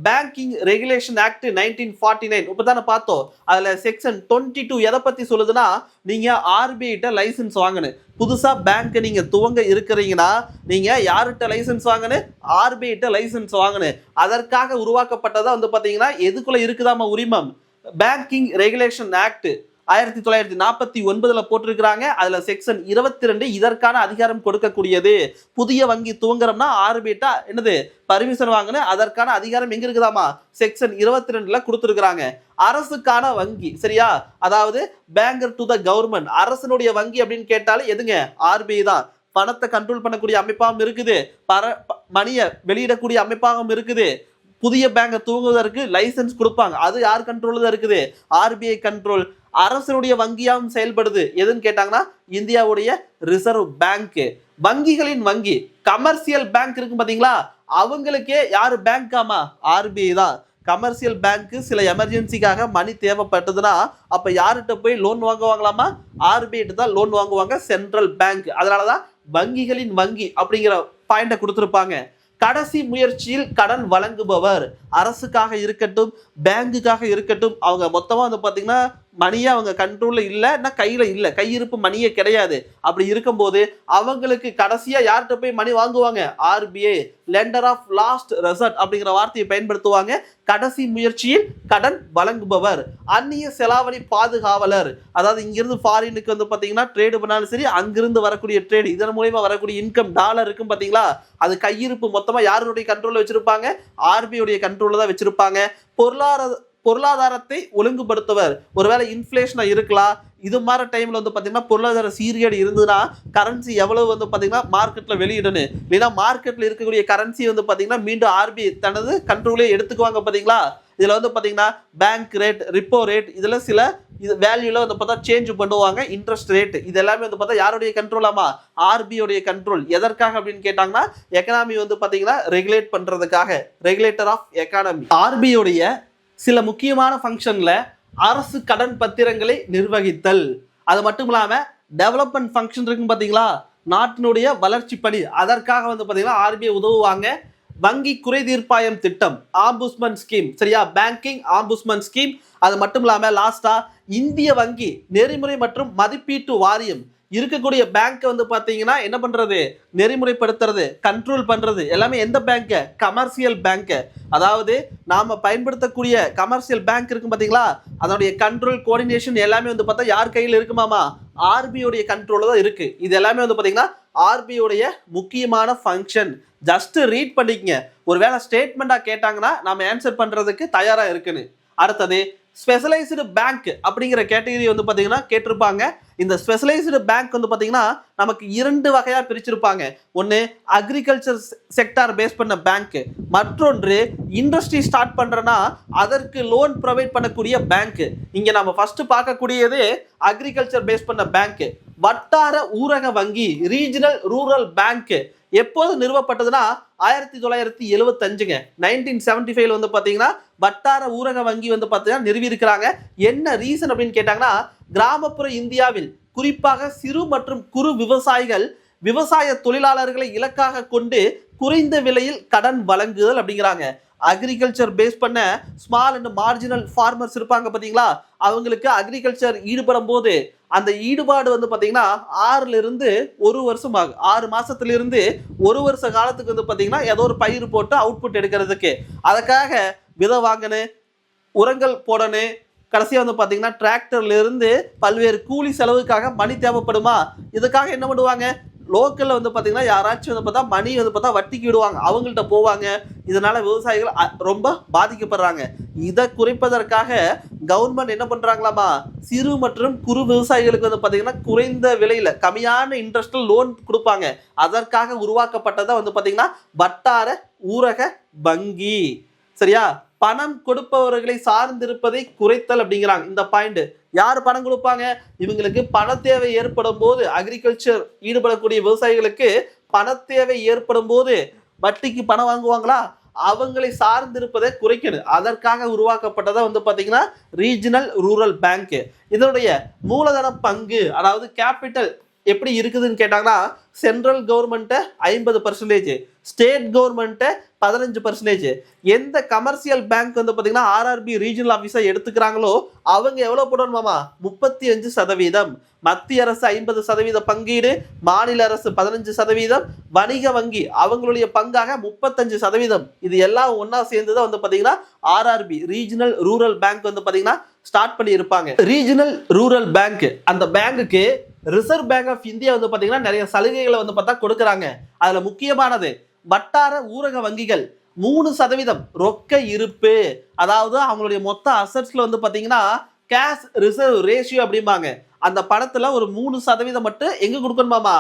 பேங்கிங் ரெகுலேஷன் ஆக்ட் 1949 இப்போ தானே பார்த்தோம். அதில் செக்ஷன் 22 எதை பற்றி சொல்லுதுன்னா நீங்கள் ஆர்பிஐட்ட லைசன்ஸ் வாங்கணும். புதுசாக பேங்க்கை நீங்கள் துவங்க இருக்கிறீங்கன்னா நீங்கள் யார்கிட்ட லைசன்ஸ் வாங்கணும்? ஆர்பிஐட்ட லைசன்ஸ் வாங்கணும். அதற்காக உருவாக்கப்பட்டதா வந்து பார்த்தீங்கன்னா எதுக்குள்ள இருக்குதாமா உரிமம்? பேங்கிங் ரெகுலேஷன் ஆக்ட் 1949 போட்டிருக்கிறாங்க. அதுல செக்ஷன் 22 இதற்கான அதிகாரம் கொடுக்கக்கூடியது. புதிய வங்கி துவங்குறோம்னா ஆர்பிஐட்ட என்னது பர்மிஷன் வாங்கணும். அதற்கான அதிகாரம் எங்க இருக்குதாமா? செக்ஷன் 22ல கொடுத்துருக்காங்க. அரசுக்கான வங்கி சரியா, அதாவது பேங்கர் டு த கவர்மெண்ட், அரசனுடைய வங்கி அப்படின்னு கேட்டாலே எதுங்க? ஆர்பிஐ தான். பணத்தை கண்ட்ரோல் பண்ணக்கூடிய அமைப்பாகவும் இருக்குது, மணியை வெளியிடக்கூடிய அமைப்பாகவும் இருக்குது. புதிய பேங்கை துவங்குவதற்கு லைசன்ஸ் கொடுப்பாங்க, அது யார் கண்ட்ரோல் தான் இருக்குது? RBI control. அரசனுடைய வங்கியாகவும் செயல்படுது எதுன்னு கேட்டாங்கன்னா இந்தியாவுடைய ரிசர்வ் பேங்க். வங்கிகளின் வங்கி கமர்ஷியல் பேங்க் இருக்கு பாத்தீங்களா, அவங்களுக்கே யாரு பேங்காமா? ஆர்பிஐ தான். கமர்ஷியல் பேங்க் சில எமர்ஜென்சிக்காக மணி தேவைப்பட்டதுன்னா அப்ப யார்கிட்ட போய் லோன் வாங்குவாங்களாமா? ஆர்பிஐ தான் லோன் வாங்குவாங்க, சென்ட்ரல் பேங்க். அதனாலதான் வங்கிகளின் வங்கி அப்படிங்கிற பாயிண்ட கொடுத்திருப்பாங்க. கடைசி முயற்சியில் கடன் வழங்குபவர் அரசுக்காக இருக்கட்டும் பேங்குக்காக இருக்கட்டும், அவங்க மொத்தமா வந்து பாத்தீங்கன்னா மணியை அவங்க கண்ட்ரோல்ல இல்லைன்னா கையில இல்லை, கையிருப்பு மணியே கிடையாது. அப்படி இருக்கும்போது அவங்களுக்கு கடைசியா யார்கிட்ட போய் மணி வாங்குவாங்க? RBI lender of last resort அப்படிங்கிற வார்த்தையை பயன்படுத்துவாங்க. கடைசி முயற்சியில் கடன் வழங்குபவர். அந்நிய செலாவணி பாதுகாவலர், அதாவது இங்கிருந்து ஃபாரினுக்கு வந்து பாத்தீங்கன்னா ட்ரேடு பண்ணாலும் சரி, அங்கிருந்து வரக்கூடிய ட்ரேடு, இதன் மூலமா வரக்கூடிய இன்கம் டாலர் இருக்கும் பாத்தீங்களா, அது கையிருப்பு மொத்தமா யாருடைய கண்ட்ரோல்ல வச்சிருப்பாங்க? ஆர்பிஐ கண்ட்ரோல்ல தான் வச்சிருப்பாங்க. பொருளாதாரத்தை ஒழுங்குபடுத்துவர். ஒருவேளை இன்ஃப்ளேஷனா இருக்கலாம், இது மாதிரி டைம்ல வந்து பாத்தீங்கன்னா பொருளாதார சீர்கேடு இருந்ததுன்னா கரன்சி எவ்வளவு வந்து பாத்தீங்கன்னா மார்க்கெட்ல வெளியிடணும், இல்லைன்னா மார்க்கெட்ல இருக்கக்கூடிய கரன்சி வந்து பாத்தீங்கன்னா மீண்டும் ஆர்பிஐ தனது கண்ட்ரோலே எடுத்துக்குவாங்க பாத்தீங்களா. இதுல வந்து பாத்தீங்கன்னா பேங்க் ரேட், ரிப்போ ரேட், இதுல சில வேல்யூல வந்து பார்த்தா சேஞ்ச் பண்ணுவாங்க. இன்ட்ரெஸ்ட் ரேட், இது எல்லாமே வந்து பார்த்தா யாருடைய கண்ட்ரோலாமா? RBI control. எதற்காக அப்படின்னு கேட்டாங்கன்னா எக்கனாமி வந்து பாத்தீங்கன்னா ரெகுலேட் பண்றதுக்காக, ரெகுலேட்டர் ஆஃப் எக்கானமி. ஆர்பிஐ சில முக்கியமான ஃபங்க்ஷன்ல அரசு கடன் பத்திரங்களை நிர்வகித்தல், அது மட்டும் இல்லாம டெவலப்மெண்ட் ஃபங்க்ஷன் இருக்கு பாத்தீங்களா, நாட்டினுடைய வளர்ச்சி பணி, அதற்காக வந்து பாத்தீங்கன்னா ஆர்பிஐ உதவுவாங்க. வங்கி குறை தீர்ப்பாயம் திட்டம், ஆம்புஸ்மன் ஸ்கீம் சரியா, பேங்கிங் ஆம்புஸ்மன் ஸ்கீம். அது மட்டும் இல்லாம லாஸ்டா இந்திய வங்கி நெறிமுறை மற்றும் மதிப்பீட்டு வாரியம். இருக்கக்கூடிய பேங்க் வந்து பாத்தீங்கன்னா என்ன பண்றது? நெறிமுறைப்படுத்துறது, கண்ட்ரோல் பண்றது எல்லாமே எந்த பேங்க்? Commercial bank. அதாவது நாம பயன்படுத்தக்கூடிய கமர்ஷியல் பேங்க் இருக்கும் பாத்தீங்களா, அதனுடைய கண்ட்ரோல் கோஆர்டினேஷன் எல்லாமே வந்து பார்த்தா யார் கையில் இருக்குமாமா? ஆர்பிஐ கண்ட்ரோல்ல தான் இருக்கு. இது எல்லாமே வந்து பாத்தீங்கன்னா ஆர்பிஐ முக்கியமான ஃபங்க்ஷன். ஜஸ்ட் ரீட் பண்ணிக்கங்க, ஒருவேளை ஸ்டேட்மெண்டா கேட்டாங்கன்னா நாம ஆன்சர் பண்றதுக்கு தயாரா இருக்குன்னு. அடுத்தது ஸ்பெஷலைஸ்டு பேங்க் அப்படிங்கிற கேட்டகரி வந்து பார்த்தீங்கன்னா கேட்டிருப்பாங்க. இந்த ஸ்பெஷலைஸ்டு பேங்க் வந்து பார்த்தீங்கன்னா நமக்கு 2 வகையாக பிரிச்சிருப்பாங்க. ஒன்று அக்ரிகல்ச்சர் செக்டார் பேஸ் பண்ண பேங்க், மற்றொன்று இண்டஸ்ட்ரி ஸ்டார்ட் பண்ணுறனா அதற்கு லோன் ப்ரொவைட் பண்ணக்கூடிய பேங்க். இங்கே நம்ம ஃபர்ஸ்ட் பார்க்கக்கூடியது அக்ரிகல்ச்சர் பேஸ் பண்ண பேங்க். வட்டார ஊரக வங்கி ரீஜனல் ரூரல் பேங்க் எப்போது நிறுவப்பட்டதுன்னா 1975ங்க 1975 வந்து பார்த்தீங்கன்னா வட்டார ஊரக வங்கி வந்து பார்த்தீங்கன்னா நிறுவி இருக்கிறாங்க. என்ன ரீசன் அப்படின்னு கேட்டாங்கன்னா, கிராமப்புற இந்தியாவில் குறிப்பாக சிறு மற்றும் குறு விவசாயிகள் விவசாய தொழிலாளர்களை இலக்காக கொண்டு குறைந்த விலையில் கடன் வழங்குதல் அப்படிங்கிறாங்க. அக்ரிகல்ச்சர் பேஸ் பண்ண ஸ்மால் அண்ட் மார்ஜினல் ஃபார்மர்ஸ் இருப்பாங்க பார்த்தீங்களா, அவங்களுக்கு அக்ரிகல்ச்சர் ஈடுபடும் போது அந்த ஈடுபாடு வந்து பார்த்தீங்கன்னா 6 இருந்து 1 வருஷம் ஆகும். 6 மாசத்திலிருந்து 1 வருஷ காலத்துக்கு வந்து பார்த்தீங்கன்னா ஏதோ ஒரு பயிர் போட்டு அவுட்புட் எடுக்கிறதுக்கு, அதுக்காக விதை வாங்கணும், உரங்கள் போடணும், கடைசியாக வந்து பார்த்தீங்கன்னா டிராக்டர்ல இருந்து பல்வேறு கூலி செலவுக்காக மணி தேவைப்படுமா, இதுக்காக என்ன பண்ணுவாங்க, லோக்கல்ல வந்து பார்த்தீங்கன்னா யாராச்சும் வந்து பார்த்தா மணி வந்து பார்த்தா வட்டிக்கு விடுவாங்க, அவங்கள்ட்ட போவாங்க. இதனால விவசாயிகள் ரொம்ப பாதிக்கப்படுறாங்க. இதை குறைப்பதற்காக கவர்மெண்ட் என்ன பண்றாங்களாமா, சிறு மற்றும் குறு விவசாயிகளுக்கு வந்து பார்த்தீங்கன்னா குறைந்த விலையில கம்மியான இன்ட்ரெஸ்ட்ல லோன் கொடுப்பாங்க. அதற்காக உருவாக்கப்பட்டதா வந்து பார்த்தீங்கன்னா வட்டார ஊரக வங்கி. சரியா? பணம் கொடுப்பவர்களை சார்ந்திருப்பதை குறைத்தல் அப்படிங்கிறாங்க. இந்த பாயிண்ட் யார் பணம் கொடுப்பாங்க, இவங்களுக்கு பண தேவை ஏற்படும் போது, அக்ரிகல்ச்சர் ஈடுபடக்கூடிய விவசாயிகளுக்கு பண தேவை ஏற்படும் போது வட்டிக்கு பணம் வாங்குவாங்களா, அவங்களை சார்ந்திருப்பதை குறைக்கணும். அதற்காக உருவாக்கப்பட்டதா வந்து பார்த்தீங்கன்னா ரீஜனல் ரூரல் பேங்க். இதனுடைய மூலதன பங்கு அதாவது கேபிட்டல் எப்படி இருக்குதுன்னு கேட்டாங்கன்னா, சென்ட்ரல் கவர்மெண்ட்டை 50%, ஸ்டேட் கவர்மெண்ட்டை 15%. எந்த கமர்ஷியல் பேங்க் வந்து பார்த்தீங்கன்னா ஆர்ஆர்பி ரீஜனல் ஆஃபீஸை எடுத்துக்கிறாங்களோ அவங்க எவ்வளோ போடணுமாமா, 35%. மத்திய அரசு 50% பங்கீடு, மாநில அரசு 15%, வணிக வங்கி அவங்களுடைய பங்காக 35%. இது எல்லாம் ஒன்னா சேர்ந்து தான் வந்து பார்த்தீங்கன்னா ஆர்ஆர்பி ரீஜனல் ரூரல் பேங்க் வந்து பார்த்தீங்கன்னா ஸ்டார்ட் பண்ணி இருப்பாங்க. ரீஜனல் ரூரல் பேங்க், அந்த பேங்குக்கு ரிசர்வ் பேங்க் ஆஃப் இந்தியா வந்து பார்த்தீங்கன்னா நிறைய சலுகைகளை வந்து பார்த்தா கொடுக்குறாங்க. அதில் முக்கியமானது வட்டார ஊரக வங்கிகள் 3% ரொக்க இருப்பு, அதாவது அவங்களுடைய மொத்த அசட்ஸ்ல வந்து பார்த்தீங்கன்னா கேஷ் ரிசர்வ் ரேஷியோ அப்படிம்பாங்க. அந்த பணத்துல ஒரு 3% மட்டும் எங்க கொடுக்கணுமாமா,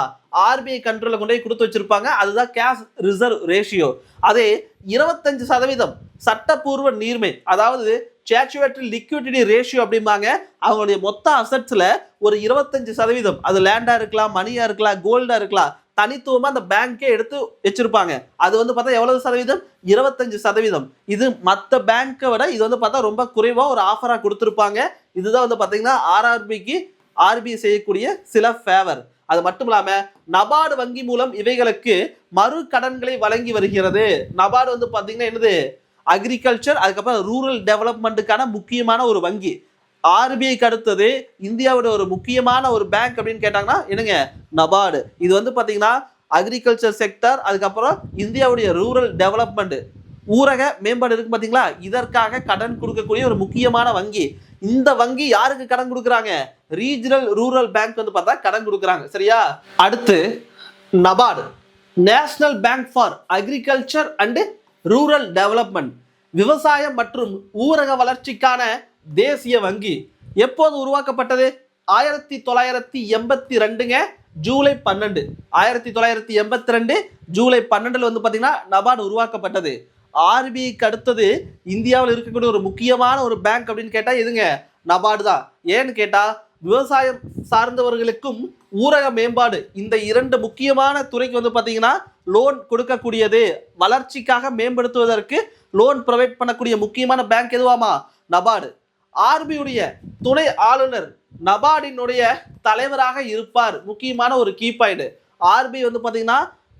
ஆர்பிஐ கண்ட்ரோல கொண்டு போய் கொடுத்து வச்சிருப்பாங்க. அதுதான் கேஷ் ரிசர்வ் ரேஷியோ. அதே 25% சட்டப்பூர்வ நீர்மை, அதாவது ஸ்டாச்சுவரி லிக்விடிட்டி ரேஷியோ அப்படிம்பாங்க. அவங்களுடைய மொத்த அசட்ஸ்ல ஒரு 25%, அது லேண்டா இருக்கலாம், மணியா இருக்கலாம், கோல்டா இருக்கலாம், தனித்துவமா அந்த பேங்கே எடுத்து வச்சிருப்பாங்க. அது வந்து பார்த்தா எவ்வளவு சதவீதம், 25%. இது மற்ற பேங்கை விட இது வந்து பார்த்தா ரொம்ப குறைவா ஒரு ஆஃபரா கொடுத்துருப்பாங்க. இதுதான் வந்து பார்த்தீங்கன்னா ஆர்ஆர்பிக்கு ஆர்பிஐ செய்யக்கூடிய சில ஃபேவர். அது மட்டும் இல்லாம நபார்டு வங்கி மூலம் இவைகளுக்கு மறு கடன்களை வழங்கி வருகிறது. நபார்டு வந்து பார்த்தீங்கன்னா என்னது, அக்ரிகல்ச்சர் அதுக்கப்புறம் ரூரல் டெவலப்மெண்ட்டுக்கான முக்கியமான ஒரு வங்கி. ஆர்பிஐக்கு அடுத்தது இந்தியாவோட ஒரு முக்கியமான ஒரு பேங்க் அப்படின்னு கேட்டாங்கன்னா என்னங்க, நபார்டு. இது வந்து பார்த்தீங்கன்னா அக்ரிகல்ச்சர் செக்டர், அதுக்கப்புறம் இந்தியாவுடைய ரூரல் டெவலப்மெண்ட் ஊரக மேம்பாடு இருக்கு பார்த்தீங்களா, இதற்காக கடன் கொடுக்கக்கூடிய ஒரு முக்கியமான வங்கி. இந்த வங்கி யாருக்கு கடன் கொடுக்குறாங்க, ரீஜனல் ரூரல் பேங்க் வந்து பார்த்தா கடன் கொடுக்குறாங்க. சரியா? அடுத்து NABARD, national bank for agriculture and rural development, விவசாயம் மற்றும் ஊரக வளர்ச்சிக்கான தேசிய வங்கி. எப்போது உருவாக்கப்பட்டது, 1982ங்க ஜூலை 12. 1982 ஜூலை 12 வந்து பார்த்தீங்கன்னா நபார்டு உருவாக்கப்பட்டது. ஆர்பிஐக்கு அடுத்தது இந்தியாவில் இருக்கக்கூடிய ஒரு முக்கியமான ஒரு பேங்க் அப்படின்னு கேட்டால் எதுங்க, நபார்டு தான். ஏன்னு கேட்டால் விவசாயம் சார்ந்தவர்களுக்கும் ஊரக மேம்பாடு இந்த 2 முக்கியமான துறைக்கு வந்து பார்த்தீங்கன்னா லோன் கொடுக்கக்கூடியது. வளர்ச்சிக்காக மேம்படுத்துவதற்கு லோன் ப்ரொவைட் பண்ணக்கூடிய முக்கியமான பேங்க் எதுவாமா, நபார்டு. ஆர்பிஐடைய துணை ஆளுநர் நபார்டினுடைய தலைவராக இருப்பார். முக்கியமான ஒரு கீ பாயிண்ட், ஆர்பிஐ வந்து பார்த்தீங்கன்னா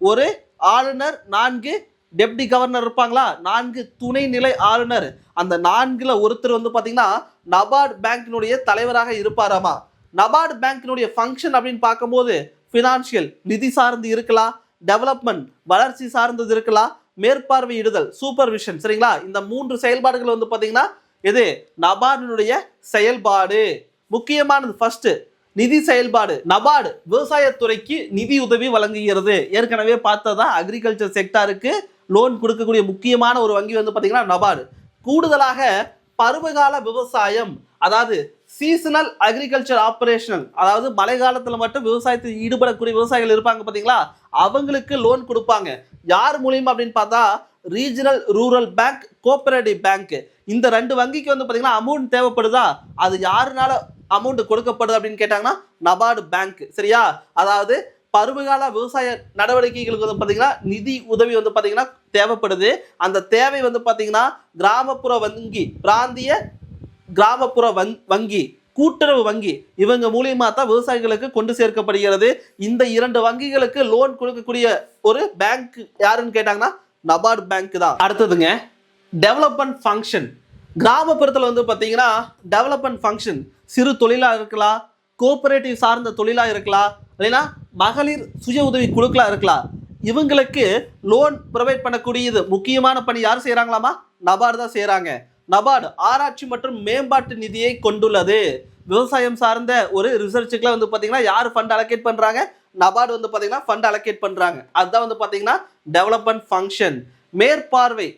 ஒரு ஆளுநர், 4 டெப்டி கவர்னர் இருப்பாங்களா, 4 துணைநிலை ஆளுநர். அந்த 4ல ஒருத்தர் வந்து பார்த்தீங்கன்னா நபார்டு பேங்கினுடைய தலைவராக இருப்பாராமா. நபார்டு பேங்கினுடைய ஃபங்க்ஷன் அப்படின்னு பார்க்கும்போது ஃபினான்ஷியல் நிதி சார்ந்து இருக்கலாம், டெவலப்மெண்ட் வளர்ச்சி சார்ந்தது இருக்கலாம், மேற்பார்வையிடுதல் சூப்பர்விஷன். சரிங்களா? இந்த 3 செயல்பாடுகள் வந்து பார்த்தீங்கன்னா எது, நபார்டினுடைய செயல்பாடு. முக்கியமானது ஃபர்ஸ்ட் நிதி செயல்பாடு. நபார்டு விவசாயத்துறைக்கு நிதி உதவி வழங்குகிறது. ஏற்கனவே பார்த்ததா அக்ரிகல்ச்சர் செக்டாருக்கு லோன் கொடுக்கக்கூடிய முக்கியமான ஒரு வங்கி வந்து பார்த்தீங்கன்னா நபார்டு. கூடுதலாக பருவகால விவசாயம், அதாவது சீசனல் அக்ரிகல்ச்சர் ஆபரேஷனல், அதாவது மழை காலத்துல மட்டும் விவசாயத்தில் ஈடுபடக்கூடிய விவசாயிகள் இருப்பாங்க பாத்தீங்களா, அவங்களுக்கு லோன் கொடுப்பாங்க. யார் மூலியமா அப்படின்னு பார்த்தா regional rural bank, cooperative bank, இந்த ரெண்டு வங்கிக்கு வந்து பாத்தீங்கன்னா அமௌண்ட் தேவைப்படுதா, அது யாருனால அமௌண்ட் கொடுக்கப்படுது அப்படின்னு கேட்டாங்கன்னா நபார்டு பேங்க். சரியா? அதாவது பருவகால விவசாய நடவடிக்கைகளுக்கு வந்து பாத்தீங்கன்னா நிதி உதவி வந்து பாத்தீங்கன்னா தேவைப்படுது. அந்த தேவை வந்து பாத்தீங்கன்னா கிராமப்புற வங்கி, பிராந்திய கிராமப்புற வங்கி, கூட்டுறவு வங்கி, இவங்க மூலியமா தான் விவசாயிகளுக்கு கொண்டு சேர்க்கப்படுகிறது. இந்த இரண்டு வங்கிகளுக்கு லோன் கொடுக்கக்கூடிய ஒரு பேங்க் யாருன்னு கேட்டாங்கன்னா நபார்டு பேங்க் தான். அடுத்ததுங்க டெவலப்மெண்ட் ஃபங்க்ஷன். கிராமப்புறத்தில் வந்து பார்த்தீங்கன்னா டெவலப்மெண்ட் ஃபங்க்ஷன் சிறு தொழிலாக இருக்கலாம், கோஆபரேட்டிவ் சார்ந்த தொழிலாக இருக்கலாம், இல்லைன்னா மகளிர் சுய உதவி குழுக்களா இருக்கலாம். இவங்களுக்கு லோன் ப்ரொவைட் பண்ணக்கூடியது முக்கியமான பணி யார் செய்யறாங்களாமா? நபார்டு தான் செய்யறாங்க. நபார்டு ஆராய்ச்சி மற்றும் மேம்பாட்டு நிதியை கொண்டுள்ளது. விவசாயம் சார்ந்த ஒரு ரிசர்ச்சுக்குலாம் வந்து பார்த்தீங்கன்னா யார் ஃபண்ட் அலோகேட் பண்றாங்க? நபார்டு வந்து பார்த்தீங்கன்னா ஃபண்ட் அலோகேட் பண்றாங்க. அதுதான் வந்து பார்த்தீங்கன்னா டெவலப்மெண்ட் ஃபங்க்ஷன். மேற்பார்வை,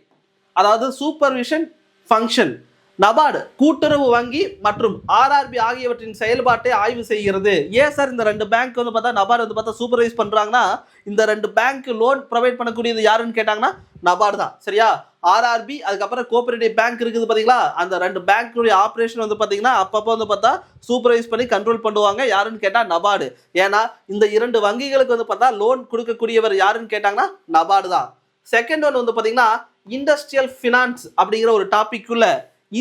அதாவது சூப்பர்விஷன் ஃபங்க்ஷன். நபார்டு கூட்டுறவு வங்கி மற்றும் ஆர்ஆர்பி ஆகியவற்றின் செயல்பாட்டை ஆய்வு செய்கிறது. ஏன் சார் இந்த ரெண்டு பேங்க் வந்து பார்த்தா நபார்டு வந்து பார்த்தா சூப்பர்வைஸ் பண்றாங்கன்னா, இந்த ரெண்டு பேங்க் லோன் ப்ரொவைட் பண்ணக்கூடியது யாருன்னு கேட்டாங்கன்னா நபார்டு தான். சரியா? ஆர்ஆர்பி, அதுக்கப்புறம் கோஆபரேட்டிவ் பேங்க் இருக்குது பாத்தீங்களா, அந்த ரெண்டு பேங்க்குடைய ஆப்ரேஷன் வந்து பாத்தீங்கன்னா அப்பப்போ வந்து பார்த்தா சூப்பர்வைஸ் பண்ணி கண்ட்ரோல் பண்ணுவாங்க. யாருன்னு கேட்டா நபார்டு. ஏன்னா இந்த இரண்டு வங்கிகளுக்கு வந்து பார்த்தா லோன் கொடுக்கக்கூடியவர் யாருன்னு கேட்டாங்கன்னா நபார்டு தான். செகண்ட் ஒன் வந்து பாத்தீங்கன்னா இண்டஸ்ட்ரியல் ஃபினான்ஸ் அப்படிங்கிற ஒரு டாபிக் உள்ள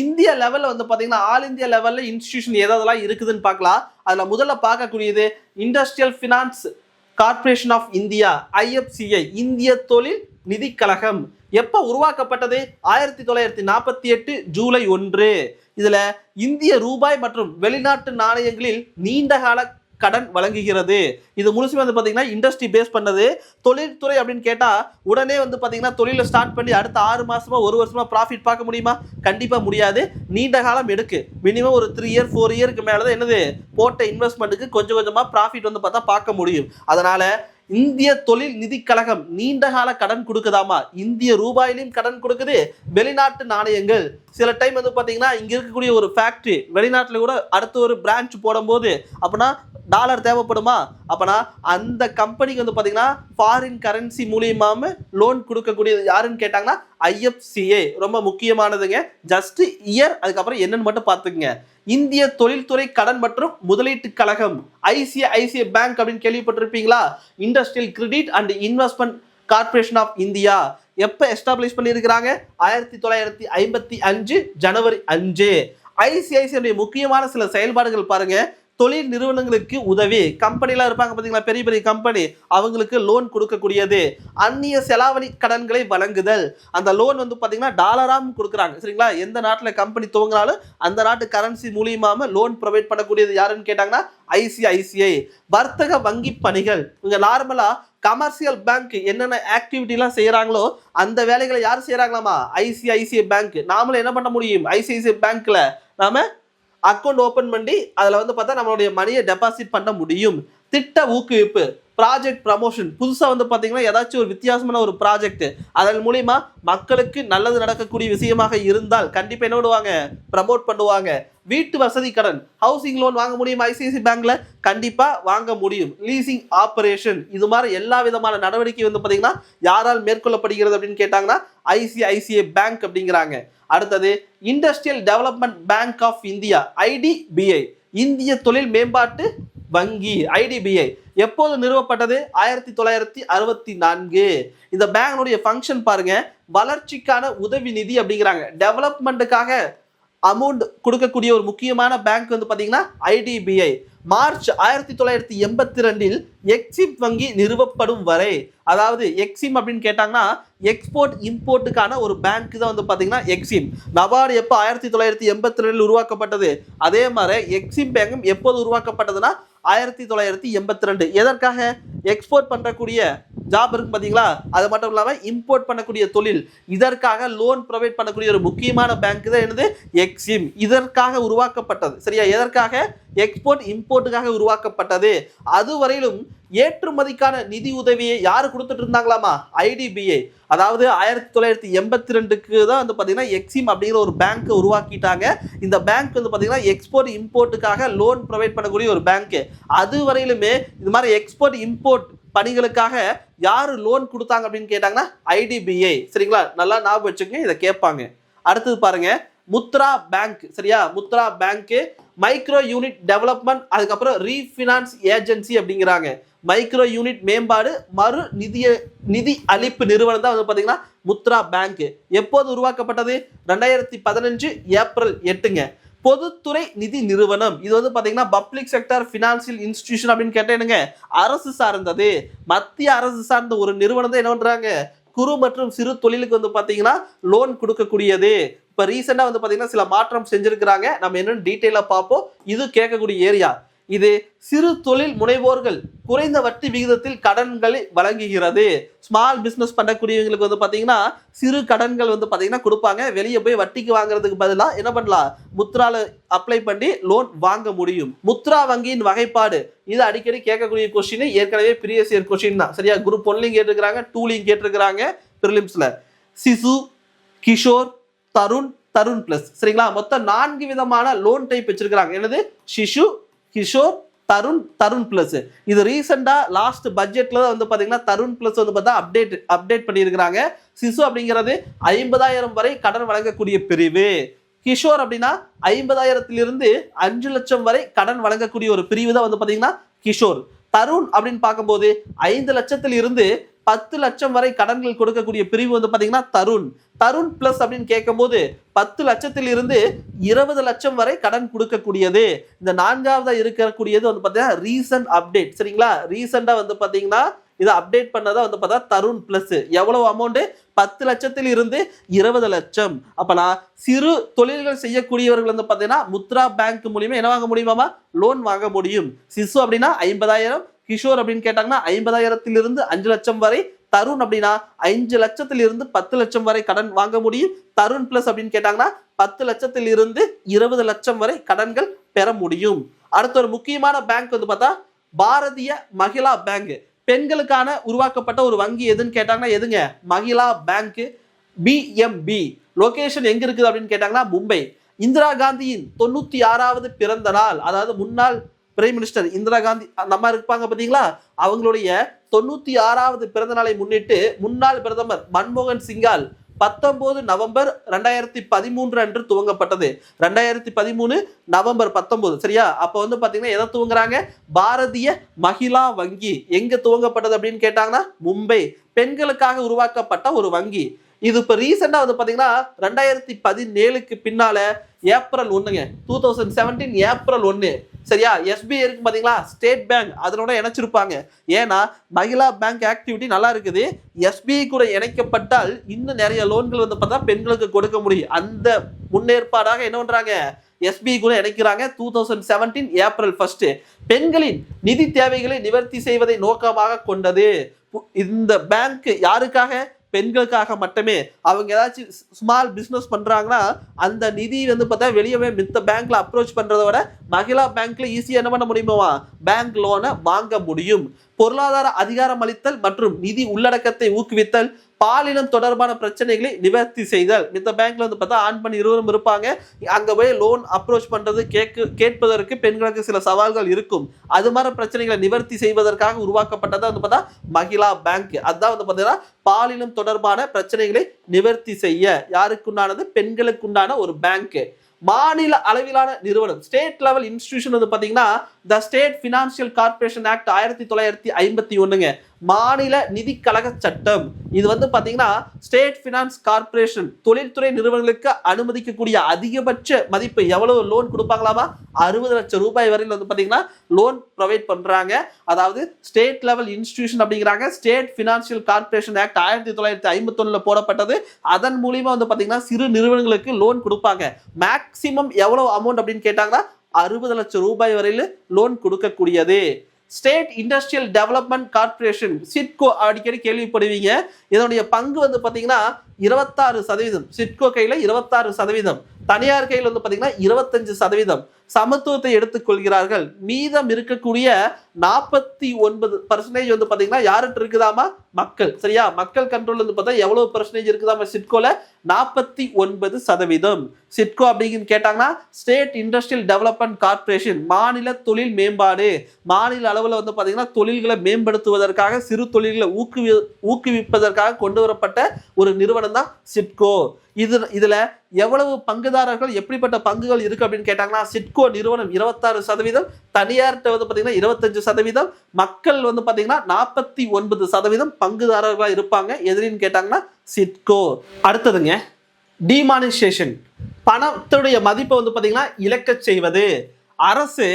இந்திய லெவல்ல வந்து பாத்தீங்கன்னா ஆல் இந்தியா லெவல்ல இன்ஸ்டிடியூஷன் எதெல்லாம் இருக்குதுன்னு பார்க்கலாம். அதுல முதல்ல பார்க்கக்கூடியது industrial finance corporation of India, IFCI, இந்திய தொழில் நிதி கழகம். எப்ப உருவாக்கப்பட்டது? 1948 ஜூலை 1. இதுல இந்திய ரூபாய் மற்றும் வெளிநாட்டு நாணயங்களில் நீண்ட கால கடன் வழங்குகிறது. இது முழுசுமே வந்து பாத்தீங்கன்னா இண்டஸ்ட்ரி பேஸ் பண்ணது. தொழில்துறை அப்படின்னு கேட்டா உடனே வந்து பாத்தீங்கன்னா தொழிலை ஸ்டார்ட் பண்ணி அடுத்த 6 மாசமா 1 வருஷமா ப்ராஃபிட் பார்க்க முடியுமா? கண்டிப்பா முடியாது. நீண்ட காலம் எடுக்கு. மினிமம் ஒரு 3 இயர் 4 இயருக்கு மேலதான் என்னது போட்ட இன்வெஸ்ட்மெண்ட்டுக்கு கொஞ்சம் கொஞ்சமா ப்ராஃபிட் வந்து பார்த்தா பார்க்க முடியும். அதனால இந்திய தொழில் நிதி கழகம் நீண்ட கால கடன் கொடுக்குதாமா. இந்திய ரூபாயிலும் கடன் கொடுக்குது, வெளிநாட்டு நாணயங்கள். சில டைம் வந்து பாத்தீங்கன்னா இங்க இருக்கக்கூடிய ஒரு ஃபேக்டரி வெளிநாட்டுல கூட அடுத்த ஒரு பிரான்ச் போடும்போது அப்படின்னா டாலர் தேவைப்படுமா? அப்பனா அந்த கம்பெனிக்கு வந்து பாத்தீங்கன்னா ஃபாரின் கரன்சி மூலியமாம லோன் கொடுக்கக்கூடியது யாருன்னு கேட்டாங்கன்னா IFCI. ரொம்ப முக்கியமானதுங்க. ஜஸ்ட் இயர் அதுக்கப்புறம் என்னன்னு மட்டும் பார்த்துக்குங்க. இந்திய தொழில்துறை கடன் மற்றும் முதலீட்டு கழகம், ICICI பேங்க் அப்படின்னு கேள்விப்பட்டிருப்பீங்களா? Industrial credit and investment corporation of India. எப்ப எஸ்டாப்ளிஷ் பண்ணியிருக்கிறாங்க? 1955 ஜனவரி 5. ICICI முக்கியமான சில செயல்பாடுகள் பாருங்க. தொழில் நிறுவனங்களுக்கு உதவி, கம்பெனிலாம் இருப்பாங்க பார்த்தீங்களா, பெரிய பெரிய கம்பெனி, அவங்களுக்கு லோன் கொடுக்கக்கூடியது. அந்நிய செலாவணி கடன்களை வழங்குதல். அந்த லோன் வந்து பார்த்தீங்கன்னா டாலராம் கொடுக்குறாங்க. சரிங்களா? எந்த நாட்டில் கம்பெனி துவங்கினாலும் அந்த நாட்டு கரன்சி மூலியமாக லோன் ப்ரொவைட் பண்ணக்கூடியது யாருன்னு கேட்டாங்கன்னா ICICI. வர்த்தக வங்கி பணிகள். இங்கே நார்மலாக கமர்ஷியல் பேங்க் என்னென்ன ஆக்டிவிட்டிலாம் செய்கிறாங்களோ அந்த வேலைகளை யார் செய்கிறாங்களாமா? ICICI bank. நாமளும் என்ன பண்ண முடியும்? ICICI பேங்க்ல நாம அக்கௌண்ட் ஓபன் பண்ணி அதில் வந்து பார்த்தா நம்மளுடைய மணியை டெபாசிட் பண்ண முடியும். திட்ட ஊக்குவிப்பு, ப்ராஜெக்ட் ப்ரமோஷன். புதுசாக வந்து பார்த்தீங்கன்னா ஏதாச்சும் ஒரு வித்தியாசமான ஒரு ப்ராஜெக்ட் அதன் மூலிமா மக்களுக்கு நல்லது நடக்கக்கூடிய விஷயமாக இருந்தால் கண்டிப்பாக என்ன பண்ணுவாங்க? ப்ரமோட் பண்ணுவாங்க. வீட்டு வசதி கடன், ஹவுசிங் லோன் வாங்க முடியும் ICICI பேங்க்ல? கண்டிப்பா வாங்க முடியும். லீசிங் ஆபரேஷன், இது மாதிரி எல்லா விதமான நடவடிக்கை வந்து பார்த்தீங்கன்னா யாரால் மேற்கொள்ளப்படுகிறது அப்படின்னு கேட்டாங்கன்னா ICICI பேங்க் அப்படிங்கிறாங்க. அடுத்தது industrial development bank of India, IDBI, இந்திய தொழில் மேம்பாட்டு வங்கி. IDBI எப்போது நிறுவப்பட்டது? 1964. இந்த பேங்கனுடைய ஃபங்க்ஷன் பாருங்க, வளர்ச்சிக்கான உதவி நிதி அப்படிங்கிறாங்க. டெவலப்மெண்ட்டுக்காக அமௌண்ட் கொடுக்கக்கூடிய ஒரு முக்கியமான பேங்க் வந்து பார்த்தீங்கன்னா IDBI. மார்ச் 1982 எக்ஸிம் வங்கி நிறுவப்படும் வரை, அதாவது எக்ஸிம் அப்படின்னு கேட்டாங்கன்னா எக்ஸ்போர்ட் இம்போர்ட்டுக்கான ஒரு பேங்க் தான் வந்து பார்த்தீங்கன்னா எக்ஸிம். நபார்டு எப்போ 1982 உருவாக்கப்பட்டது, அதே மாதிரி எக்ஸிம் பேங்கும் எப்போது உருவாக்கப்பட்டதுன்னா 1982. எதற்காக? எக்ஸ்போர்ட் பண்ணக்கூடிய ஜாப் இருக்கு பார்த்தீங்களா, அது மட்டும் இல்லாமல் இம்போர்ட் பண்ணக்கூடிய தொழில், இதற்காக லோன் ப்ரொவைட் பண்ணக்கூடிய ஒரு முக்கியமான பேங்க் தான் என்னது? எக்ஸிம். இதற்காக உருவாக்கப்பட்டது. சரியா? எதற்காக? எக்ஸ்போர்ட் இம்போர்ட்டுக்காக உருவாக்கப்பட்டது. அதுவரையிலும் ஏற்றுமதிக்கான நிதி உதவியை யாரு கொடுத்துட்டு இருந்தாங்களாமா? ஐடிபிஐ. அதாவது 1982க்கு தான் வந்து பாத்தீங்கன்னா எக்ஸிம் அப்படிங்கிற ஒரு பேங்க் உருவாக்கிட்டாங்க. இந்த பேங்க் வந்து பாத்தீங்கன்னா எக்ஸ்போர்ட் இம்போர்ட்டுக்காக லோன் ப்ரொவைட் பண்ணக்கூடிய ஒரு பேங்க். அதுவரையிலுமே இது மாதிரி எக்ஸ்போர்ட் இம்போர்ட் பணிகளுக்காக யாரு லோன் கொடுத்தாங்க அப்படின்னு கேட்டாங்கன்னா ஐடிபிஐ. சரிங்களா, நல்லா ஞாபகம் வச்சுக்கோங்க, இதை கேட்பாங்க. அடுத்தது பாருங்க, முத்ரா பேங்க். சரியா, Mudra bank micro unit development, அதுக்கப்புறம் ரீஃபினான்ஸ் ஏஜென்சி அப்படிங்கிறாங்க. மைக்ரோ யூனிட் மேம்பாடு மறு நிதி அளிப்பு நிறுவனம் தான் வந்து பாத்தீங்கன்னா முத்ரா பேங்க். எப்போது உருவாக்கப்பட்டது? 2015 ஏப்ரல் 8ங்க. பொதுத்துறை நிதி நிறுவனம். இது வந்து பாத்தீங்கன்னா பப்ளிக் செக்டர் பினான்சியல் இன்ஸ்டிடியூஷன் அப்படின்னு கேட்டேனுங்க, அரசு சார்ந்தது. மத்திய அரசு சார்ந்த ஒரு நிறுவனம் தான் என்ன பண்றாங்க, குறு மற்றும் சிறு தொழிலுக்கு வந்து பாத்தீங்கன்னா லோன் கொடுக்கக்கூடியது. இப்ப ரீசெண்டா வந்து பாத்தீங்கன்னா சில மாற்றம் செஞ்சிருக்கிறாங்க, நம்ம என்னன்னு டீட்டெயிலா பார்ப்போம். இது கேட்கக்கூடிய ஏரியா. இது சிறு தொழில் முனைவோர்கள் குறைந்த வட்டி விகிதத்தில் கடன்களை வழங்குகிறது. ஸ்மால் பிசினஸ் பண்ணக்கூடியவங்களுக்கு வந்து பாத்தீங்கன்னா சிறு கடன்கள் வந்து பாத்தீங்கன்னா கொடுப்பாங்க. வெளியே போய் வட்டிக்கு வாங்குறதுக்கு பதிலாக என்ன பண்ணலாம், முத்ரால அப்ளை பண்ணி லோன் வாங்க முடியும். முத்ரா வங்கியின் வகைப்பாடு, இது அடிக்கடி கேட்கக்கூடிய கொஸ்டின், ஏற்கனவே ப்ரீவியஸ் இயர் கொஸ்டின் தான். சரியா, குரூப் 1லையும் கேட்டிருக்காங்க, 2லையும் கேட்டிருக்காங்க, பிரிலிம்ஸ்ல. சிசு, கிஷோர், தருண், தருண் பிளஸ். சரிங்களா, மொத்தம் 4 விதமான லோன் டைப் வச்சிருக்காங்க. என்னது? சிசு, கிஷோர், தருண், தருண் பிளஸ். இது ரீசெண்டா லாஸ்ட் பட்ஜெட்ல வந்து பாத்தீங்கன்னா தருண் பிளஸ் வந்து பார்த்தா அப்டேட் பண்ணியிருக்கிறாங்க. சிசு அப்படிங்கிறது 50,000 வரை கடன் வழங்கக்கூடிய பிரிவு. கிஷோர் அப்படின்னா 50,000 5 லட்சம் வரை கடன் வழங்கக்கூடிய ஒரு பிரிவு தான் வந்து பாத்தீங்கன்னா கிஷோர். தருண் அப்படின்னு பார்க்கும்போது 5 லட்சத்திலிருந்து 10 லட்சம் வரை கடன்கள் கொடுக்கக்கூடிய பிரிவு வந்து பாத்தீங்கன்னா தருண். தருண் பிளஸ் அப்படின்னு கேட்கும்போது 10 லட்சத்திலிருந்து 20 லட்சம் வரை கடன் கொடுக்கக்கூடியது. இந்த 4ஆவதா இருக்கக்கூடியது வந்து பாத்தீங்கன்னா ரீசன்ட் அப்டேட். சரிங்களா, ரீசெண்டா வந்து பாத்தீங்கன்னா இதை அப்டேட் பண்ணதா வந்து பார்த்தா தருண் பிளஸ். எவ்வளவு அமௌண்ட்? 10 லட்சத்திலிருந்து 20 லட்சம். அப்பனா சிறு தொழில்கள் செய்யக்கூடியவர்கள் வந்து பாத்தீங்கன்னா முத்ரா பேங்க் மூலியமா என்ன வாங்க முடியுமாமா? லோன் வாங்க முடியும். சிசு அப்படின்னா 50,000, கிஷோர் அப்படின்னு கேட்டாங்கன்னா 50,000 5 லட்சம் வரை, தருண் அப்படின்னா 5 லட்சத்திலிருந்து 10 லட்சம் வரை கடன் வாங்க முடியும். தருண் பிளஸ் அப்படின்னு கேட்டாங்கன்னா 10 லட்சத்திலிருந்து 20 லட்சம் வரை கடன்கள் பெற முடியும். அடுத்த ஒரு முக்கியமான பேங்க் வந்து பார்த்தா பாரதிய மகிழா பேங்க். பெண்களுக்கான உருவாக்கப்பட்ட ஒரு வங்கி எதுன்னு கேட்டாங்கன்னா எதுங்க? Mahila bank, BMP. லொகேஷன் எங்க இருக்குது அப்படின்னு கேட்டாங்கன்னா மும்பை. இந்திரா காந்தியின் 96வது பிறந்த நாள், அதாவது முன்னாள் பிரைம் மினிஸ்டர் இந்திரா காந்தி நம்ம இருப்பாங்க பாத்தீங்களா, அவங்களுடைய 96வது பிறந்த நாளை முன்னிட்டு முன்னாள் பிரதமர் மன்மோகன் சிங்கால் 19 நவம்பர் 2013 அன்று துவங்கப்பட்டது. 2013 நவம்பர் 19. சரியா, அப்ப வந்து பாத்தீங்கன்னா எதை துவங்குறாங்க? பாரதிய மகிழா வங்கி. எங்க துவங்கப்பட்டது அப்படின்னு கேட்டாங்கன்னா மும்பை. பெண்களுக்காக உருவாக்கப்பட்ட ஒரு வங்கி. இது இப்ப ரீசெண்டா வந்து பாத்தீங்கன்னா 2017க்கு பின்னால ஏப்ரல் 1ங்க, 2017 ஏப்ரல் 1. சரியா, எஸ்பிஐ இருக்கு பாத்தீங்களா, ஸ்டேட் பேங்க், அதனோட இணைச்சிருப்பாங்க. ஏன்னா மகிழா பேங்க் ஆக்டிவிட்டி நல்லா இருக்குது, எஸ்பிஐ கூட இணைக்கப்பட்டால் இன்னும் நிறைய லோன்கள் வந்து பார்த்தா பெண்களுக்கு கொடுக்க முடியும். அந்த முன்னேற்பாடாக என்ன பண்றாங்க, எஸ்பிஐ கூட இணைக்கிறாங்க. 2017 ஏப்ரல் 1. பெண்களின் நிதி தேவைகளை நிவர்த்தி செய்வதை நோக்கமாக கொண்டது. இந்த பேங்க் யாருக்காக? பெண்களுக்காக மட்டுமே. அவங்க ஏதாச்சும் ஸ்மால் பிசினஸ் பண்றாங்கன்னா அந்த நிதி வந்து பார்த்தா வெளியே மித்த பேங்க்ல அப்ரோச் பண்றதை விட மகிழா பேங்க்ல ஈஸியா என்ன பண்ண முடியுமா? பேங்க் லோனை வாங்க முடியும். பொருளாதார அதிகாரம் அளித்தல் மற்றும் நிதி உள்ளடக்கத்தை ஊக்குவித்தல், பாலினம் தொடர்பான பிரச்சனைகளை நிவர்த்தி செய்தல். மித்த பேங்க்ல வந்து பார்த்தா ஆன் பண்ணி இருவரும் இருப்பாங்க. அங்க போய் லோன் அப்ரோச் பண்றது கேட்பதற்கு பெண்களுக்கு சில சவால்கள் இருக்கும். அது மாதிரி பிரச்சனைகளை நிவர்த்தி செய்வதற்காக உருவாக்கப்பட்டதா வந்து பார்த்தா மகிழா பேங்க். அதுதான் வந்து பார்த்தீங்கன்னா பாலினம் தொடர்பான பிரச்சனைகளை நிவர்த்தி செய்ய யாருக்குண்டானது? பெண்களுக்குண்டான ஒரு பேங்க். மாநில அளவிலான நிறுவனம், ஸ்டேட் லெவல் இன்ஸ்டிடியூஷன் வந்து பாத்தீங்கன்னா the state financial corporation act 1951ங்க. மாநில நிதி கழக சட்டம். இது வந்து பாத்தீங்கன்னா ஸ்டேட் பினான்ஸ் கார்பரேஷன் தொழில்துறை நிறுவனங்களுக்கு அனுமதிக்கக்கூடிய அதிகபட்ச மதிப்பு எவ்வளவு லோன் கொடுப்பாங்களாமா? 60 லட்சம் ரூபாய் வரையில் வந்து பாத்தீங்கன்னா லோன் ப்ரொவைட் பண்றாங்க. அதாவது ஸ்டேட் லெவல் இன்ஸ்டிடியூஷன் அப்படிங்கிறாங்க. ஸ்டேட் பினான்சியல் கார்பரேஷன் ஆக்ட் 1951ல போடப்பட்டது. அதன் மூலியமா வந்து பாத்தீங்கன்னா சிறு நிறுவனங்களுக்கு லோன் கொடுப்பாங்க. மேக்சிமம் எவ்வளவு அமௌண்ட் அப்படின்னு கேட்டாங்கன்னா 60 லட்சம் ரூபாய் வரையில் லோன் கொடுக்கக்கூடியது. State industrial development corporation, SIDCO, அடிக்கடி கேள்விப்படுவீங்க. இதனுடைய பங்கு வந்து பாத்தீங்கன்னா 26%. சிட்கோ கையில 26%, தனியார் கையில் வந்து பாத்தீங்கன்னா 25%. சமத்துவத்தை எடுத்துக்கொள்கிறார்கள். மீதம் இருக்கக்கூடிய 49% வந்து பாத்தீங்கன்னா யார்கிட்ட இருக்குதாமா? மக்கள். சரியா? மக்கள் கண்ட்ரோல் வந்து பார்த்தா எவ்வளவு பெர்சன்டேஜ் இருக்குதாமா சிட்கோல? 49%. சிட்கோ அப்படின்னு கேட்டாங்கன்னா ஸ்டேட் இண்டஸ்ட்ரியல் டெவலப்மெண்ட் கார்பரேஷன், மாநில தொழில் மேம்பாடு. மாநில அளவில் வந்து பாத்தீங்கன்னா தொழில்களை மேம்படுத்துவதற்காக, சிறு தொழில்களை ஊக்குவிப்பதற்காக கொண்டு வரப்பட்ட ஒரு நிறுவனம் தான் சிட்கோ. இதுல எவ்வளவு பங்குதாரர்கள், எப்படிப்பட்ட பங்குகள் இருக்கு அப்படின்னு கேட்டாங்கன்னா சிட்கோ நிறுவனம் 26%, தனியார்கிட்ட வந்து பாத்தீங்கன்னா 25%, மக்கள் வந்து பாத்தீங்கன்னா 49% பங்குதாரர்களா இருப்பாங்க. எதிரின்னு கேட்டாங்கன்னா சிட்கோ. அடுத்ததுங்க டிமானிசேஷன், பணத்துடைய மதிப்பை வந்து பாத்தீங்கன்னா இழக்க செய்வது. அரசு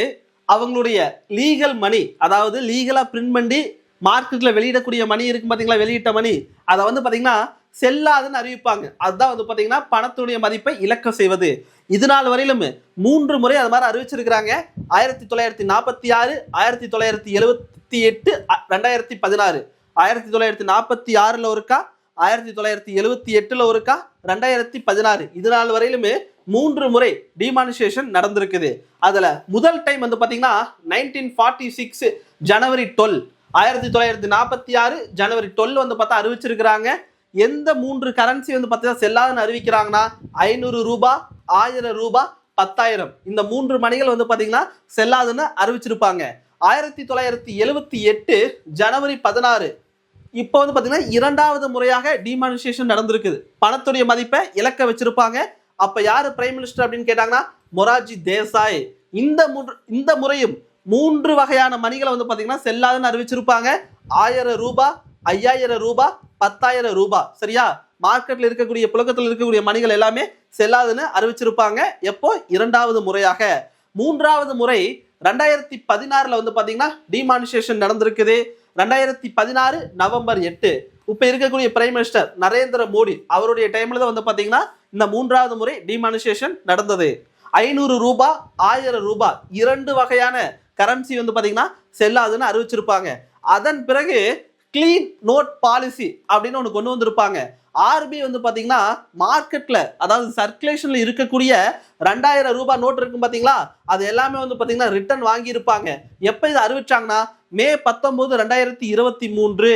அவங்களுடைய லீகல் மணி, அதாவது லீகலா பிரிண்ட் பண்ணி மார்க்கெட்ல வெளியிடக்கூடிய மணி இருக்கு பாத்தீங்களா, வெளியிட்ட மணி, அதை வந்து பாத்தீங்கன்னா செல்லாதுன்னு அறிவிப்பாங்க. அதுதான் வந்து பாத்தீங்கன்னா பணத்துடைய மதிப்பை இழக்க செய்வது. இது நாள் வரையிலும் 3 முறை அது மாதிரி அறிவிச்சிருக்கிறாங்க. 1946, 1978, 2016. 1946 ஒருக்கா, 1978 ஒருக்கா, 2016. இது நாள் வரையிலுமே 3 முறை டிமானிசேஷன் நடந்திருக்குது. அதுல முதல் டைம் வந்து பாத்தீங்கன்னா 1946 ஜனவரி 12, 1946 ஜனவரி 12 வந்து பார்த்தா அறிவிச்சிருக்கிறாங்க. எந்த 3 கரன்சி வந்து பார்த்தீங்கன்னா செல்லாதுன்னு அறிவிக்கிறாங்கன்னா 500 ரூபாய், 1000 ரூபாய், 10,000. இந்த 3 மணிகள் வந்து பாத்தீங்கன்னா செல்லாதுன்னு அறிவிச்சிருப்பாங்க. 1978 ஜனவரி 16 இப்போ வந்து பாத்தீங்கன்னா 2வது முறையாக டிமானிசேஷன் நடந்திருக்குது. பணத்துடைய மதிப்பை இழக்க வச்சிருப்பாங்க. அப்ப யாரு பிரைம் மினிஸ்டர் அப்படின்னு கேட்டாங்கன்னா மொரார்ஜி தேசாய். இந்த முறையும் 3 வகையான மணிகளை வந்து பாத்தீங்கன்னா செல்லாதுன்னு அறிவிச்சிருப்பாங்க. 1000 ரூபாய், 5000 ரூபாய், 10,000 ரூபாய். சரியா? மார்க்கெட்ல இருக்கக்கூடிய, புழக்கத்தில் இருக்கக்கூடிய மணிகள் எல்லாமே செல்லாதுன்னு அறிவிச்சிருப்பாங்க. எப்போ? 2வது முறையாக. 3வது முறை 2016 வந்து பாத்தீங்கன்னா டிமானிசேஷன் நடந்திருக்குது. 2016 நவம்பர் 8. இப்ப இருக்கக்கூடிய பிரைம் மினிஸ்டர் நரேந்திர மோடி அவருடைய டைம்ல தான் வந்து பாத்தீங்கன்னா இந்த 3வது முறை டிமானிசேஷன் நடந்தது. 500 ரூபாய், 1000 ரூபாய் 2 வகையான கரன்சி வந்து பாத்தீங்கன்னா செல்லாதுன்னு அறிவிச்சிருப்பாங்க. அதன் பிறகு கிளீன் நோட் பாலிசி அப்படின்னு ஒன்று கொண்டு வந்திருப்பாங்க. ஆர்பிஐ வந்து பாத்தீங்கன்னா மார்க்கெட்ல, அதாவது சர்க்குலேஷன்ல இருக்கக்கூடிய 2000 ரூபாய் நோட் இருக்கும் பாத்தீங்களா, அது எல்லாமே வந்து பாத்தீங்கன்னா ரிட்டர்ன் வாங்கி இருப்பாங்க. எப்ப இது அறிவிச்சாங்கன்னா மே 19, 2023.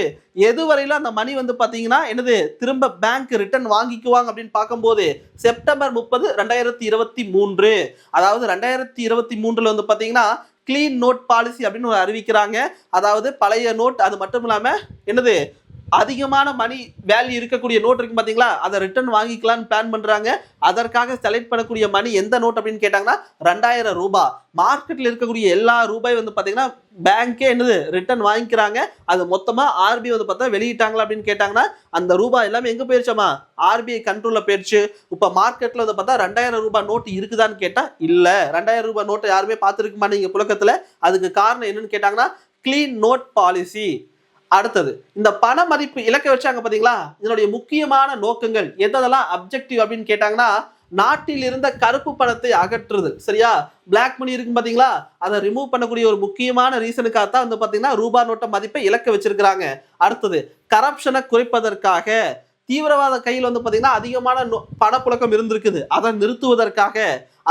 எதுவரையிலும் அந்த மணி வந்து பாத்தீங்கன்னா என்னது திரும்ப பேங்க் ரிட்டர்ன் வாங்கிக்குவாங்க அப்படின்னு பார்க்கும்போது செப்டம்பர் 30, 2023. அதாவது 2023 வந்து பாத்தீங்கன்னா கிளீன் நோட் பாலிசி அப்படின்னு ஒரு அறிவிக்கிறாங்க. அதாவது பழைய நோட், அது மட்டும் இல்லாம என்னது அதிகமான மணி வேல்யூ இருக்கக்கூடிய நோட் இருக்கு பாத்தீங்களா, அதை ரிட்டர்ன் வாங்கிக்கலாம்னு பிளான் பண்றாங்க. அதற்காக செலக்ட் பண்ணக்கூடிய மணி எந்த நோட் அப்படின்னு கேட்டாங்கன்னா 2000 ரூபாய். மார்க்கெட்ல இருக்கக்கூடிய எல்லா ரூபாய் வந்து பாத்தீங்கன்னா பேங்கே என்னது ரிட்டர்ன் வாங்கிக்கிறாங்க. அது மொத்தமா ஆர்பிஐ வந்து பார்த்தா வெளியிட்டாங்களா அப்படின்னு கேட்டாங்கன்னா அந்த ரூபாய் எல்லாமே எங்க போயிருச்சாமா? ஆர்பிஐ கண்ட்ரோல்ல போயிருச்சு. இப்ப மார்க்கெட்ல வந்து பார்த்தா 2000 ரூபாய் நோட் இருக்குதான்னு கேட்டா இல்ல. 2000 ரூபாய் நோட்டை யாருமே பார்த்துருக்குமா நீங்க புழக்கத்துல? அதுக்கு காரணம் என்னன்னு கேட்டாங்கன்னா கிளீன் நோட் பாலிசி. அடுத்தது இந்த பண மதிப்பு இலக்க வச்சாங்க பாத்தீங்களா, இதனுடைய முக்கியமான நோக்கங்கள் எதெல்லாம் அப்ஜெக்டிவ் அப்படின்னு கேட்டாங்கன்னா நாட்டில் இருந்த கருப்பு பணத்தை அகற்றுறது. சரியா? பிளாக் மணி இருக்கு பாத்தீங்களா, அதை ரிமூவ் பண்ணக்கூடிய ஒரு முக்கியமான ரீசனுக்காக தான் வந்து பாத்தீங்கன்னா ரூபாய் நோட்ட மதிப்பை இலக்க வச்சிருக்காங்க. அடுத்தது கரப்ஷனை குறைப்பதற்காக, தீவிரவாத கையில் வந்து பாத்தீங்கன்னா அதிகமான பணப்புழக்கம் இருந்திருக்குது, அதை நிறுத்துவதற்காக.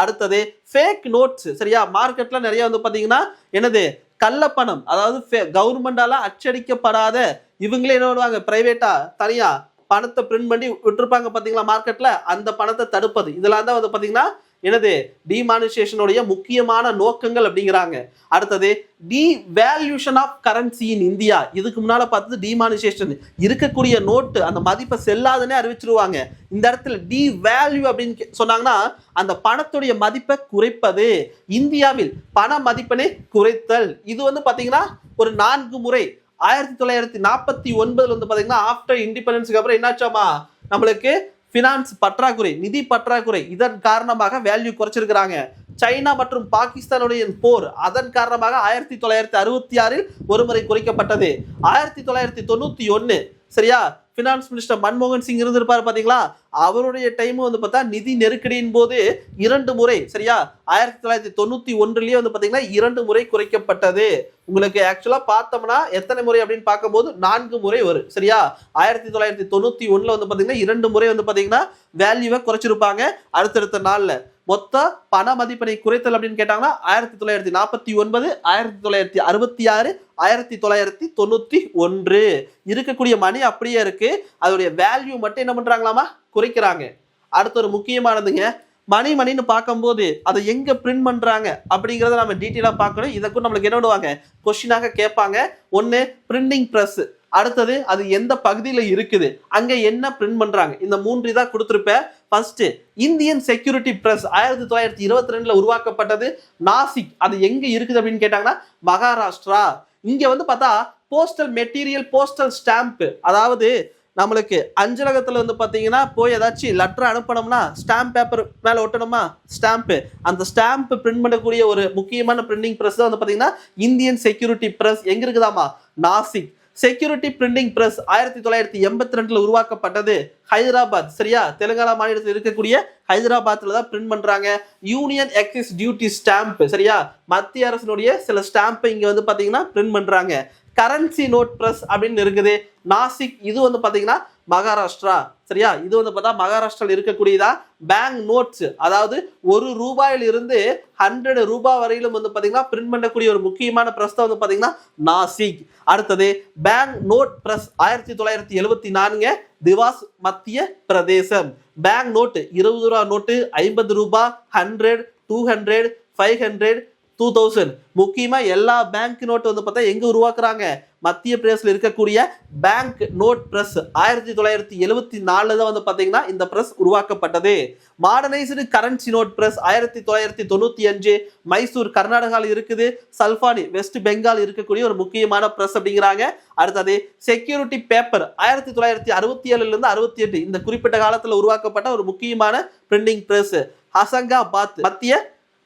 அடுத்தது ஃபேக் நோட்ஸ். சரியா? மார்க்கெட்ல நிறைய வந்து பாத்தீங்கன்னா என்னது கள்ளப்பணம், அதாவது கவர்மெண்டால அச்சடிக்கப்படாத, இவங்களே என்ன பண்ணுவாங்க பிரைவேட்டா தனியா பணத்தை பிரிண்ட் பண்ணி விட்டுருப்பாங்க பாத்தீங்களா மார்க்கெட்ல, அந்த பணத்தை தடுப்பது. இதெல்லாம் தான் வந்து பாத்தீங்கன்னா என்னது டிமானிசேஷனுடைய முக்கியமான நோக்கங்கள் அப்படிங்கிறாங்க. அடுத்தது devaluation of currency in India. இதுக்கு முன்னால பார்த்தது டிமானிசேஷன், இருக்கக்கூடிய நோட்டு அந்த மதிப்பை செல்லாதுன்னே அறிவிச்சிருவாங்க. இந்த இடத்துல டிவேல்யூ அப்படின்னு சொன்னாங்கன்னா அந்த பணத்துடைய மதிப்பை குறைப்பது. இந்தியாவில் பண மதிப்பினை குறைத்தல். இது வந்து பாத்தீங்கன்னா ஒரு 4 முறை 1949 வந்து பாத்தீங்கன்னா ஆஃப்டர் இண்டிபெண்டன்ஸ்க்கு அப்புறம் என்னாச்சாமா நம்மளுக்கு பினான்ஸ் பற்றாக்குறை, நிதி பற்றாக்குறை, இதன் காரணமாக வேல்யூ குறைச்சிருக்கிறாங்க. சைனா மற்றும் பாகிஸ்தானுடைய போர், அதன் காரணமாக 1966 ஒரு முறை குறைக்கப்பட்டது. 1991 சரியா பினான்ஸ் மினிஸ்டர் மன்மோகன் சிங் இருந்திருப்பாரு பாத்தீங்களா, அவருடைய டைம் வந்து பார்த்தா நிதி நெருக்கடியின் போது 2 முறை சரியா 1991 வந்து பாத்தீங்கன்னா 2 முறை குறைக்கப்பட்டது. உங்களுக்கு ஆக்சுவலா பார்த்தோம்னா எத்தனை முறை அப்படின்னு பார்க்கும்போது 4 முறை வரும். சரியா? 1991 வந்து பாத்தீங்கன்னா 2 முறை வந்து பாத்தீங்கன்னா வேல்யூவை குறைச்சிருப்பாங்க அடுத்தடுத்த நாள்ல. மொத்த பண மதிப்பினை குறைத்தல் அப்படின்னு கேட்டாங்கன்னா 1949, 1966, 1991 இருக்கக்கூடிய மணி அப்படியே இருக்கு. அதோடைய வேல்யூ மட்டும் என்ன பண்றாங்களாமா, குறைக்கிறாங்க. அடுத்த ஒரு முக்கியமானதுங்க, மணின்னு பார்க்கும்போது அதை எங்க பிரிண்ட் பண்றாங்க அப்படிங்கறத நம்ம டீட்டெயிலா பார்க்கணும். இதை கூட நம்மளுக்கு என்ன பண்ணுவாங்க, கொஸ்டினாக கேட்பாங்க. ஒன்னு பிரிண்டிங் பிரஸ், அடுத்தது அது எந்த பகுதியில் இருக்குது, அங்க என்ன பிரிண்ட் பண்றாங்க. இந்த 3 தான் கொடுத்திருப்பேன். ஃபர்ஸ்ட் இந்தியன் செக்யூரிட்டி பிரஸ் 1922 உருவாக்கப்பட்டது. நாசிக், அது எங்க இருக்குது அப்படின்னு கேட்டாங்கன்னா மகாராஷ்டிரா. இங்க வந்து பார்த்தா போஸ்டல் மெட்டீரியல், போஸ்டல் ஸ்டாம்ப், அதாவது நம்மளுக்கு அஞ்சலகத்துல வந்து பாத்தீங்கன்னா போய் ஏதாச்சும் லெட்டர் அனுப்பணும்னா ஸ்டாம்ப் பேப்பர் மேல ஒட்டணுமா, ஸ்டாம்ப், அந்த ஸ்டாம்ப் பிரிண்ட் பண்ணக்கூடிய ஒரு முக்கியமான பிரிண்டிங் பிரஸ் தான் வந்து பாத்தீங்கன்னா இந்தியன் செக்யூரிட்டி பிரஸ். எங்க இருக்குதாமா, நாசிக். செக்யூரிட்டி பிரிண்டிங் பிரஸ் 1982 உருவாக்கப்பட்டது. ஹைதராபாத், சரியா, தெலுங்கானா மாநிலத்தில் இருக்கக்கூடிய ஹைதராபாத்ல தான் பிரிண்ட் பண்றாங்க. யூனியன் எக்ஸைஸ் டியூட்டி ஸ்டாம்ப், சரியா, மத்திய அரசினுடைய சில ஸ்டாம்ப் இங்க வந்து பாத்தீங்கன்னா பிரிண்ட் பண்றாங்க. கரன்சி நோட் பிரஸ் அப்படின்னு இருக்குது நாசிக். இது வந்து பாத்தீங்கன்னா மகாராஷ்டிரா, சரியா. இது வந்து பார்த்தா மகாராஷ்டிராவில் இருக்கக்கூடியதா. பேங்க் நோட்ஸ், அதாவது ₹1 இருந்து 100 ரூபாய் வரையிலும் வந்து பாத்தீங்கன்னா பிரிண்ட் பண்ணக்கூடிய ஒரு முக்கியமான பிரஸ் தான் வந்து பாத்தீங்கன்னா நாசிக். அடுத்தது பேங்க் நோட் பிரஸ் 1974 திவாஸ் மத்திய பிரதேசம். பேங்க் நோட்டு, ₹20 நோட்டு, ₹50, 100, 200, 500, 2000, முக்கியமா எல்லா பேங்க் நோட் வந்து பார்த்தா எங்க உருவாக்குறாங்க, மத்திய பிரதேசத்தில் இருக்கக்கூடிய பேங்க் நோட் பிரஸ் 1974 தான் வந்து பாத்தீங்கன்னா இந்த பிரஸ் உருவாக்கப்பட்டது. Modernised currency note press 1995 Mysore, கர்நாடகாவில் இருக்குது. சல்பானி, வெஸ்ட் பெங்கால் இருக்கக்கூடிய ஒரு முக்கியமான பிரஸ் அப்படிங்கிறாங்க. அடுத்தது செக்யூரிட்டி பேப்பர் 1967 இருந்து 68 இந்த குறிப்பிட்ட காலத்தில் உருவாக்கப்பட்ட ஒரு முக்கியமான printing press. Hoshangabad, Madhya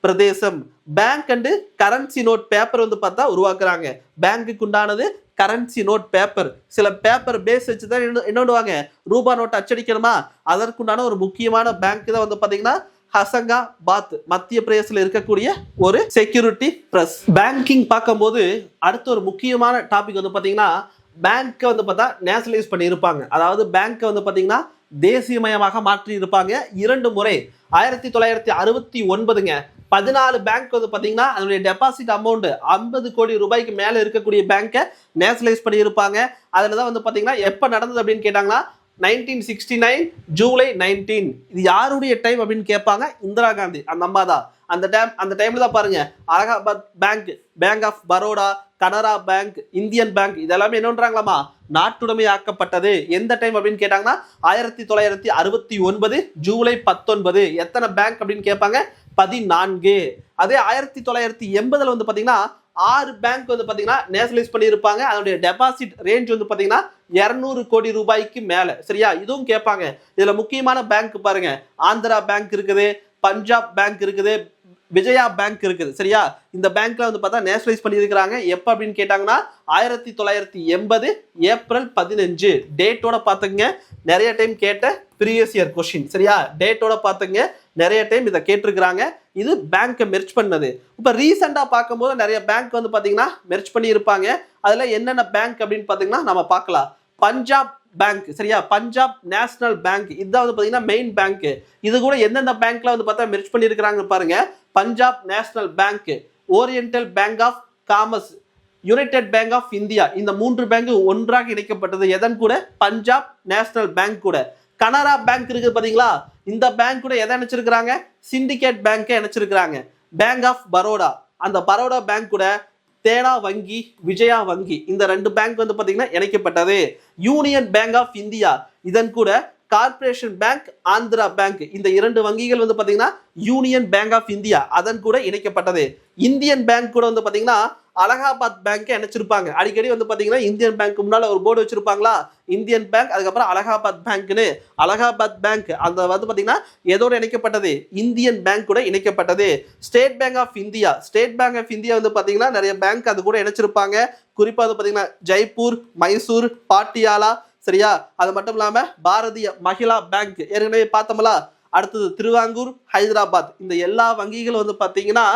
Pradesh. Bank and currency note paper வந்து பார்த்தா உருவாக்குறாங்க. பேங்க்குக்கு உண்டானது கரன்சி நோட் பேப்பர். சில பேப்பர் பேஸ் வச்சு தான் என்ன பண்ணுவாங்க, ரூபா நோட் அச்சடிக்கணுமா, அதற்குண்டான ஒரு முக்கியமான பேங்க் தான் வந்து பாத்தீங்கன்னா ஹசங்காபாத், மத்திய பிரதேசத்தில் இருக்கக்கூடிய ஒரு செக்யூரிட்டி பிரஸ். பேங்கிங் பார்க்கும்போது அடுத்த ஒரு முக்கியமான டாபிக் வந்து பாத்தீங்கன்னா பேங்க்கை வந்து பார்த்தா நேஷனலைஸ் பண்ணியிருப்பாங்க. அதாவது பேங்க்கை வந்து பாத்தீங்கன்னா தேசியமயமாக மாற்றி இருப்பாங்க 2 முறை. 1969 14 பேங்க் வந்து பாத்தீங்கன்னா அதனுடைய டெபாசிட் அமௌண்ட் 50 கோடி ரூபாய்க்கு மேல இருக்கக்கூடிய பேங்கை நேஷனலைஸ் பண்ணியிருப்பாங்க. அதுல தான் வந்து பாத்தீங்கன்னா எப்ப நடந்தது அப்படின்னு கேட்டாங்கன்னா 1969 ஜூலை 19. இது யாருடைய டைம் அப்படின்னு கேட்பாங்க, இந்திரா காந்தி அந்த அம்மா தான். அந்த டைம்ல தான் பாருங்க Allahabad bank, bank of Baroda, Canara bank, Indian bank இதெல்லாமே என்னன்றாங்களாமா நாட்டுடைமை ஆக்கப்பட்டது. எந்த டைம் அப்படின்னு கேட்டாங்கன்னா 1969 ஜூலை 19. எத்தனை பேங்க் அப்படின்னு கேட்பாங்க, 14. அதே 1980 வந்து பாத்தீங்கன்னா 6 பேங்க் வந்து பாத்தீங்கன்னா நேஷனலைஸ் பண்ணியிருப்பாங்க. அதனுடைய டெபாசிட் ரேஞ்ச் வந்து பாத்தீங்கன்னா 200 கோடி ரூபாய்க்கு மேல, சரியா. இதுவும் கேட்பாங்க. இதுல முக்கியமான பேங்க் பாருங்க, ஆந்திரா பேங்க் இருக்குது, பஞ்சாப் பேங்க் இருக்குது, விஜயா பேங்க் இருக்குது, சரியா. இந்த பேங்க்ல வந்து பார்த்தா நேஷனலைஸ் பண்ணியிருக்கிறாங்க. எப்ப அப்படின்னு கேட்டாங்கன்னா 1980 ஏப்ரல் 15. டேட்டோட பார்த்துங்க, நிறைய டைம் கேட்ட ப்ரீவியஸ் இயர் கொஸ்டின், சரியா. டேட்டோட பார்த்துங்க, நிறைய டைம் இதை கேட்டிருக்கிறாங்க. இது பேங்கை மெர்ஜ் பண்ணது. இப்போ ரீசெண்டாக பார்க்கும்போது நிறைய பேங்க் வந்து பார்த்தீங்கன்னா மெர்ஜ் பண்ணியிருப்பாங்க. அதில் என்னென்ன பேங்க் அப்படின்னு பார்த்தீங்கன்னா நம்ம பார்க்கலாம். பஞ்சாப் பேங்க், சரியா, பஞ்சாப் நேஷனல் பேங்க் இதுதான் வந்து பார்த்தீங்கன்னா மெயின் பேங்க். இது கூட எந்தெந்த பேங்க்ல வந்து பார்த்தா மெர்ஜ் பண்ணியிருக்கிறாங்க பாருங்க. Punjab national bank, oriental bank of commerce, united bank of India, இந்த 3 பேங்க் ஒன்றாக இணைக்கப்பட்டது. எதன் கூட, பஞ்சாப் நேஷனல் பேங்க் கூட. கனரா பேங்க் இருக்குது பாத்தீங்களா, இந்த பேங்க் கூட எதை இணைச்சிருக்கிறாங்க, சிண்டிகேட் பேங்கை இணைச்சிருக்கிறாங்க. பேங்க் ஆஃப் பரோடா, அந்த பரோடா பேங்க் கூட தேனா வங்கி, விஜயா வங்கி, இந்த 2 பேங்க் வந்து பாத்தீங்கன்னா இணைக்கப்பட்டது. யூனியன் பேங்க் ஆஃப் இந்தியா, இதன் கூட கார்பரேஷன் பேங்க், ஆந்திரா பேங்க், இந்த 2 வங்கிகள் வந்து பாத்தீங்கன்னா யூனியன் பேங்க் ஆஃப் இந்தியா அதன் கூட இணைக்கப்பட்டது. இந்தியன் பேங்க் கூட வந்து பாத்தீங்கன்னா அலகாபாத் பேங்க் இணைச்சிருப்பாங்க. அடிக்கடி வந்து பாத்தீங்கன்னா இந்தியன் பேங்க் முன்னால ஒரு போர்டு வச்சிருப்பாங்களா, இந்தியன் பேங்க், அதுக்கப்புறம் அலகாபாத் பேங்க்னு. அலகாபாத் பேங்க் அந்த வந்து பாத்தீங்கன்னா எதோட இணைக்கப்பட்டது, இந்தியன் பேங்க் கூட இணைக்கப்பட்டது. State bank of India, state bank of India வந்து பாத்தீங்கன்னா நிறைய பேங்க் அது கூட இணைச்சிருப்பாங்க. குறிப்பா வந்து பாத்தீங்கன்னா ஜெய்ப்பூர், மைசூர், பாட்டியாலா, சரியா. அது மட்டும் இல்லாம பாரதிய மகிழா பேங்க் ஏற்கனவே பார்த்தோம்ல. அடுத்தது திருவாங்கூர், ஹைதராபாத், இந்த எல்லா வங்கிகளும் வந்து பாத்தீங்கன்னா